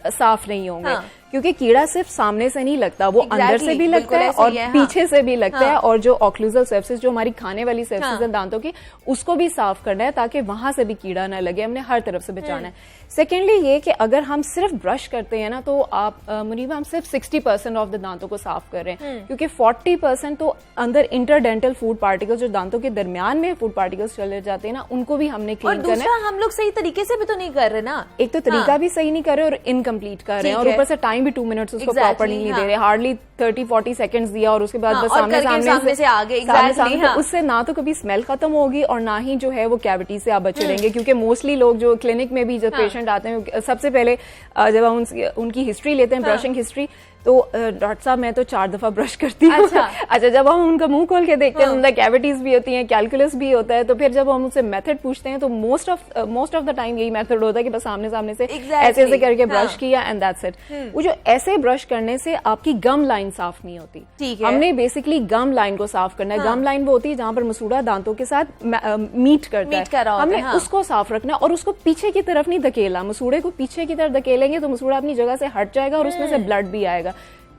साफ नहीं होंगे, क्योंकि कीड़ा सिर्फ सामने से नहीं लगता, वो अंदर से भी लगता है और पीछे से भी लगता है। और जो ऑक्लूजल सर्फेस, जो हमारी खाने वाली सर्फेस है दांतों की, उसको भी साफ करना है ताकि वहां से भी कीड़ा ना लगे, हमने हर तरफ से बचाना है। सेकेंडली ये कि अगर हम सिर्फ ब्रश करते हैं ना, तो आप मुनीबा, हम सिर्फ 60% ऑफ द दांतों को साफ कर रहे हैं, क्योंकि 40% तो अंदर इंटरडेंटल फूड पार्टिकल्स, जो दांतों के दरमियान में फूड पार्टिकल्स चले जाते हैं ना, उनको भी हमने क्लीन करना है। हम लोग सही तरीके से भी तो नहीं कर रहे ना, एक तो तरीका भी सही नहीं कर रहे और इनकम्प्लीट कर रहे हैं, और ऊपर से टाइम भी 2 मिनट्स उसको प्रॉपर्ली नहीं दे रहे, हार्डली 30-40 सेकंड्स दिया और उसके बाद बस सामने से आगे। उससे ना तो कभी स्मेल खत्म होगी और ना ही जो है वो कैविटी से आप बचे रहेंगे, क्योंकि मोस्टली लोग जो क्लिनिक में भी जब पेशेंट आते हैं, सबसे पहले जब हम उनकी हिस्ट्री लेते हैं, ब्रशिंग हिस्ट्री, तो डॉक्टर साहब मैं तो 4 दफा ब्रश करती हूँ। अच्छा, जब हम उनका मुंह खोल के देखते हैं, अंदर कैविटीज भी होती हैं, कैलकुलस भी होता है, तो फिर जब हम उनसे मेथड पूछते हैं तो मोस्ट ऑफ द टाइम यही मेथड होता है कि बस सामने से ऐसे करके ब्रश किया एंड दैट्स इट। वो जो ऐसे ब्रश करने से आपकी गम लाइन साफ नहीं होती। हमने बेसिकली गम लाइन को साफ करना है। गम लाइन वो होती है जहां पर मसूड़ा दांतों के साथ मीट करता है, हमने उसको साफ रखना और उसको पीछे की तरफ नहीं धकेला। मसूड़े को पीछे की तरफ धकेलेंगे तो मसूड़ा अपनी जगह से हट जाएगा और उसमें से ब्लड भी आएगा।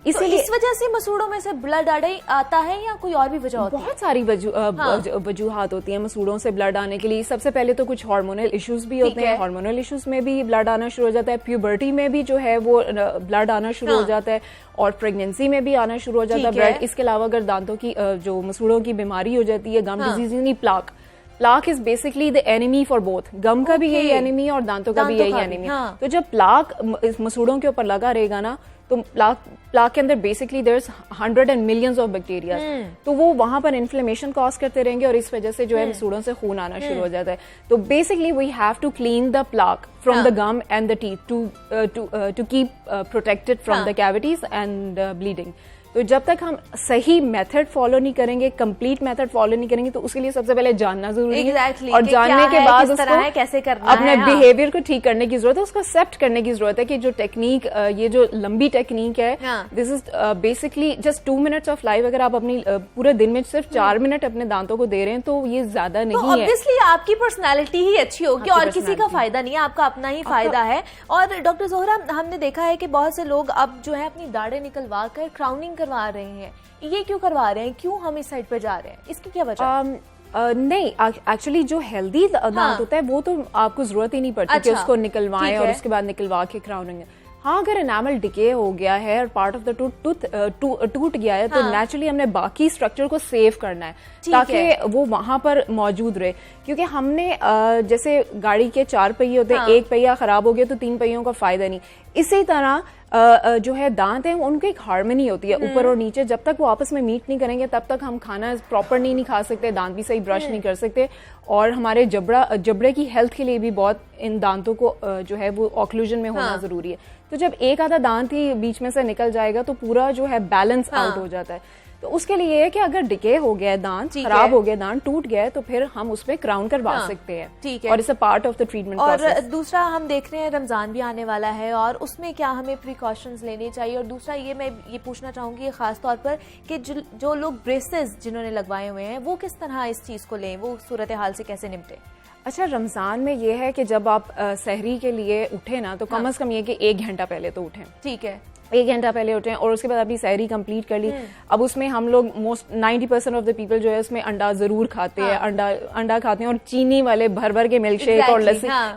इसलिए इस वजह से मसूड़ों में से ब्लड आता है या कोई और भी वजह होती है? बहुत सारी वजूहात होती हैं मसूड़ों से ब्लड आने के लिए। सबसे पहले तो कुछ हार्मोनल इश्यूज भी होते हैं, हार्मोनल इश्यूज में भी ब्लड आना शुरू हो जाता है, प्यूबर्टी में भी जो है वो ब्लड आना शुरू हो जाता है, और प्रेगनेंसी में भी आना शुरू हो जाता है ब्लड। इसके अलावा अगर दांतों की जो मसूड़ों की बीमारी हो जाती है, गम डिजीज यानी plaque is basically the enemy for both. Gum का भी यही एनिमी और दांतों का भी यही एनिमी। तो जब प्लाक मसूड़ों के ऊपर लगा रहेगा ना, तो प्लाक के अंदर basically there is 100 millions of bacteria, तो वो वहां पर इन्फ्लेमेशन कॉज करते रहेंगे और इस वजह से जो है मसूड़ों से खून आना शुरू हो जाता है। तो basically we have to clean the plaque from the gum and the teeth to keep protected from the cavities and bleeding. तो जब तक हम सही मेथड फॉलो नहीं करेंगे, कंप्लीट मेथड फॉलो नहीं करेंगे, तो उसके लिए सबसे पहले जानना जरूरी है और जानने के बाद उसको कैसे करना अपने बिहेवियर को ठीक करने की जरूरत है, उसको एक्सेप्ट करने की जरूरत है कि जो टेक्निक, ये जो लंबी टेक्निक है, this is basically just 2 minutes of life. अगर आप अपनी पूरे दिन में सिर्फ 4 मिनट अपने दांतों को दे रहे हैं तो ये ज्यादा नहीं है। ऑब्वियसली आपकी पर्सनैलिटी ही अच्छी होगी और किसी का फायदा नहीं है, आपका अपना ही फायदा है। और डॉक्टर जोहरा, हमने देखा है कि बहुत से लोग अब जो है अपनी दाढ़ें निकलवा कर क्राउनिंग करवा रहे हैं। ये क्यों करवा रहे हैं? क्यों हम इस साइड पर जा रहे हैं? इसकी क्या वजह? नहीं, एक्चुअली जो हेल्दी दांत होता है वो तो आपको जरूरत ही नहीं पड़ती कि उसको निकलवाएं और उसके बाद निकलवा के क्राउनिंग। हाँ, अगर एनामल डिके हो गया है और पार्ट ऑफ द टूट गया है, तो नेचुरली हमने बाकी स्ट्रक्चर को सेव करना है ताकि वो वहां पर मौजूद रहे। क्योंकि हमने जैसे गाड़ी के 4 पहिए होते हैं, एक पहिया खराब हो गया तो 3 पहियों का फायदा नहीं। इसी तरह जो है दांत है उनकी एक हार्मनी होती है ऊपर और नीचे। जब तक वो आपस में मीट नहीं करेंगे तब तक हम खाना प्रॉपर नहीं खा सकते, दांत भी सही ब्रश नहीं कर सकते, और हमारे जबड़े की हेल्थ के लिए भी बहुत इन दांतों को जो है वो ऑक्लूजन में होना जरूरी है। तो जब एक आधा दांत ही बीच में से निकल जाएगा तो पूरा जो है बैलेंस आउट हो जाता है। तो उसके लिए है कि अगर डिके हो गया है दांत, खराब हो गया दांत, टूट गया है, तो फिर हम उसमें क्राउन करवा सकते हैं। ठीक है, और it's a part of the treatment process. और दूसरा, हम देख रहे हैं रमजान भी आने वाला है और उसमें क्या हमें प्रिकॉशंस लेने चाहिए? और दूसरा मैं ये पूछना चाहूंगी खास तौर पर कि जो लोग ब्रेसेस जिन्होंने लगवाए हुए हैं वो किस तरह इस चीज को लें, वो सूरत हाल से कैसे निपटे? अच्छा, रमजान में ये है कि जब आप सहरी के लिए उठे ना, तो कम से कम ये कि 1 घंटा पहले तो उठें। ठीक है, 1 घंटा पहले उठे और उसके बाद अपनी सहरी कंप्लीट कर ली। अब उसमें हम लोग 90% ऑफ द पीपल जो है उसमें अंडा जरूर खाते हैं, अंडा खाते हैं, और चीनी वाले भर के मिल्क शेक और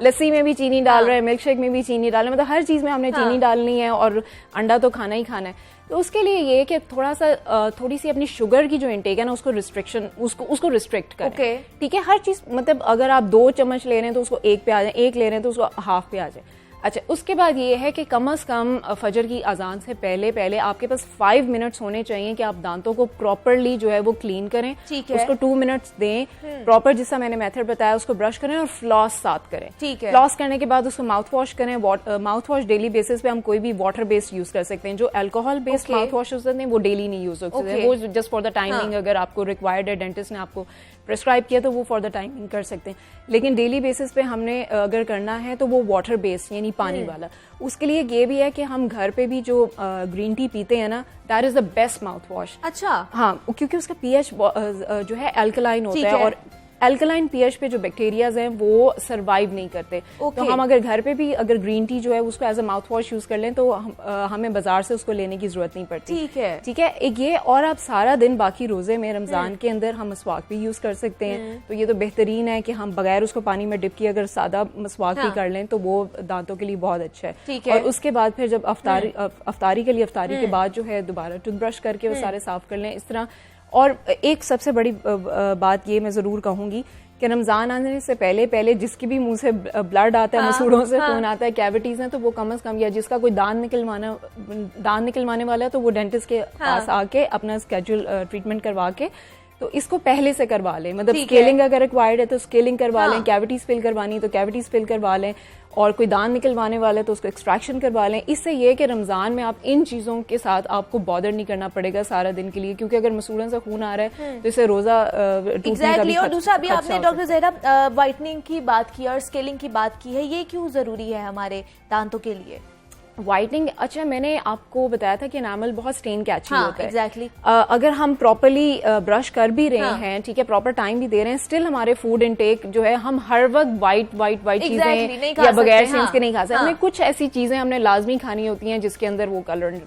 लस्सी में भी चीनी डाल रहे हैं, मिल्क शेक में भी चीनी डाल रहे हैं, मतलब हर चीज में हमने चीनी डालनी है और अंडा तो खाना ही खाना है। तो उसके लिए ये कि थोड़ी सी अपनी शुगर की जो इंटेक है ना उसको रिस्ट्रिक्ट करें। ठीक है, हर चीज मतलब अगर आप 2 चम्मच ले रहे हैं तो उसको 1 पे आ जाए, 1 ले रहे हैं तो उसको हाफ पे आ जाए। अच्छा, उसके बाद ये है कि कम से कम फजर की अजान से पहले पहले आपके पास 5 मिनट्स होने चाहिए कि आप दांतों को प्रॉपरली जो है वो क्लीन करें। ठीक है। उसको 2 मिनट्स दें, प्रॉपर जिसका मैंने मेथड बताया उसको ब्रश करें और फ्लॉस साथ करें। ठीक है। फ्लॉस करने के बाद उसको माउथ वॉश करें। माउथ वॉश डेली बेसिस पे हम कोई भी वाटर बेस्ड यूज कर सकते हैं। जो अल्कोहल बेस्ड माउथ वॉश होते हैं वो डेली नहीं यूज हो सकते, वो जस्ट फॉर द टाइमिंग अगर आपको रिक्वायर्ड है, डेंटिस्ट ने आपको प्रिस्क्राइब किया तो वो फॉर द टाइमिंग कर सकते हैं। लेकिन डेली बेसिस पे हमने अगर करना है तो वो वाटर बेस्ड यानी पानी वाला। उसके लिए ये भी है कि हम घर पे भी जो ग्रीन टी पीते हैं ना, that is the best mouth wash. अच्छा। हाँ, क्योंकि उसका पीएच जो है अल्कलाइन होता है और अल्कलाइन पीएच पे जो बैक्टीरियाज हैं वो सरवाइव नहीं करते। तो हम अगर घर पे भी अगर ग्रीन टी जो है उसको as a mouth wash use कर लें तो हमें बाजार से उसको लेने की जरूरत नहीं पड़ती। ठीक है। ठीक है, एक ये। और आप सारा दिन बाकी रोजे में रमजान के अंदर हम मसवाक भी यूज कर सकते हैं। तो ये तो बेहतरीन है कि हम बगैर उसको पानी में डिप किए अगर सादा मसवाक भी कर लें तो वो दांतों के लिए बहुत अच्छा है। ठीक है। और उसके बाद फिर जब अफ्तारी के लिए अफ्तारी के बाद जो है दोबारा टूथब्रश करके वो सारे साफ कर लें इस तरह। और एक सबसे बड़ी बात ये मैं जरूर कहूंगी कि रमजान आने से पहले पहले जिसकी भी मुंह से ब्लड आता है, मसूड़ों से खून आता है, कैविटीज हैं, तो वो कम से कम, या जिसका कोई दांत निकलवाने वाला है तो वो डेंटिस्ट के पास आके अपना स्केड्यूल ट्रीटमेंट करवा के तो इसको पहले से करवा लें। मतलब स्केलिंग अगर रिक्वायर्ड है तो स्केलिंग करवा लें, कैविटीज फिल करवानी है तो कैविटीज फिल करवा लें, और कोई दांत निकलवाने वाला है तो उसको एक्सट्रैक्शन करवा लें। इससे ये कि रमजान में आप इन चीजों के साथ आपको बॉदर नहीं करना पड़ेगा सारा दिन के लिए, क्योंकि अगर मसूड़न से खून आ रहा है तो इससे रोजा टूटने का भी और दूसरा अभी आपने डॉक्टर ज़हरा व्हाइटनिंग की बात की और स्केलिंग की बात की है, ये क्यों जरूरी है हमारे दांतों के लिए? व्हाइटनिंग, अच्छा मैंने आपको बताया था कि एनामल बहुत स्टेन कैची होता है। एग्जैक्टली। अगर हम प्रॉपर्ली ब्रश कर भी रहे हैं, ठीक है, प्रॉपर टाइम भी दे रहे हैं, स्टिल हमारे फूड इनटेक जो है हम हर वक्त वाइट चीजें या बगैर सेंस के नहीं खा सकते। हमें कुछ ऐसी चीजें हमने लाजमी खानी होती हैं जिसके अंदर वो कलर,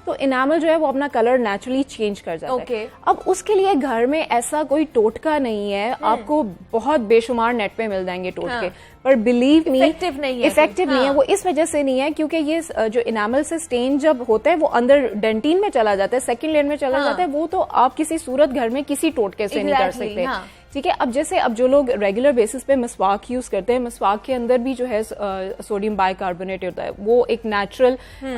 तो इनामल जो है वो अपना कलर नेचुरली चेंज कर जाता है। अब उसके लिए घर में ऐसा कोई टोटका नहीं है, आपको बहुत बेशुमार नेट पे मिल जाएंगे टोटके, पर बिलीव मी इफेक्टिव नहीं है। वो इस वजह से नहीं है क्योंकि ये जो इनामल से स्टेन जब होता है वो अंदर डेंटिन में चला जाता है, सेकंड लेयर में चला जाता है, वो तो आप किसी सूरत घर में किसी टोटके से नहीं कर सकते। ठीक है। अब जैसे अब जो लोग रेगुलर बेसिस पे मसवाक यूज करते हैं, मसवाक के अंदर भी जो है सोडियम बाइकार्बोनेट होता है, वो एक नेचुरल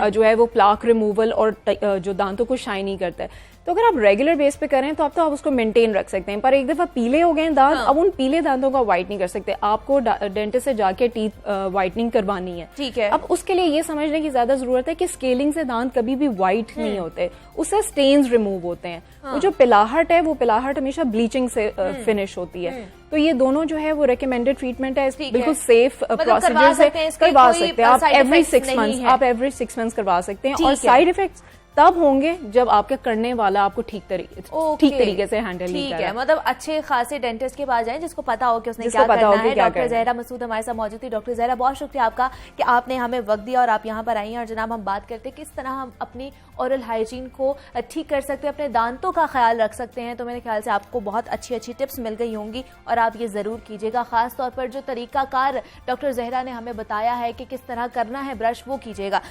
जो है वो प्लाक रिमूवल और जो दांतों को शाइनी करता है। तो अगर आप रेगुलर बेस पे करें तो आप उसको मेंटेन रख सकते हैं, पर एक दफा पीले हो गए दांत, अब उन पीले दांतों का व्हाइट नहीं कर सकते, आपको डेंटिस्ट से जाके टीथ व्हाइटनिंग करवानी है। ठीक है। अब उसके लिए ये समझने की ज्यादा जरूरत है कि स्केलिंग से दांत कभी भी व्हाइट नहीं होते, उससे स्टेन्स रिमूव होते हैं। वो जो पिलाहट है वो पिलाहट हमेशा ब्लीचिंग से फिनिश होती है। तो ये दोनों जो है वो रिकमेंडेड ट्रीटमेंट है, बिल्कुल सेफ प्रोसीजर से करवा सकते हैं आप। एवरी 6 मंथ्स करवा सकते हैं, और साइड इफेक्ट्स तब होंगे जब आपके करने वाला आपको ठीक तरीके से हैंडल नहीं कर रहा। मतलब अच्छे खासे डेंटिस्ट के पास जाएं जिसको पता हो कि उसने क्या करना है। डॉक्टर ज़हरा मसूद हमारे साथ मौजूद थी। डॉक्टर ज़हरा, बहुत शुक्रिया आपका कि आपने हमें वक्त दिया और आप यहाँ पर आई हैं। और जनाब, हम बात करते हैं किस तरह हम अपनी ओरल हाइजीन को ठीक कर सकते हैं, अपने दांतों का ख्याल रख सकते हैं। तो मेरे ख्याल से आपको बहुत अच्छी टिप्स मिल गई होंगी और आप ये जरूर कीजिएगा। खास तौर पर जो तरीकाकार डॉक्टर ज़हरा ने हमें बताया है कि किस तरह करना है ब्रश, वो कीजिएगा।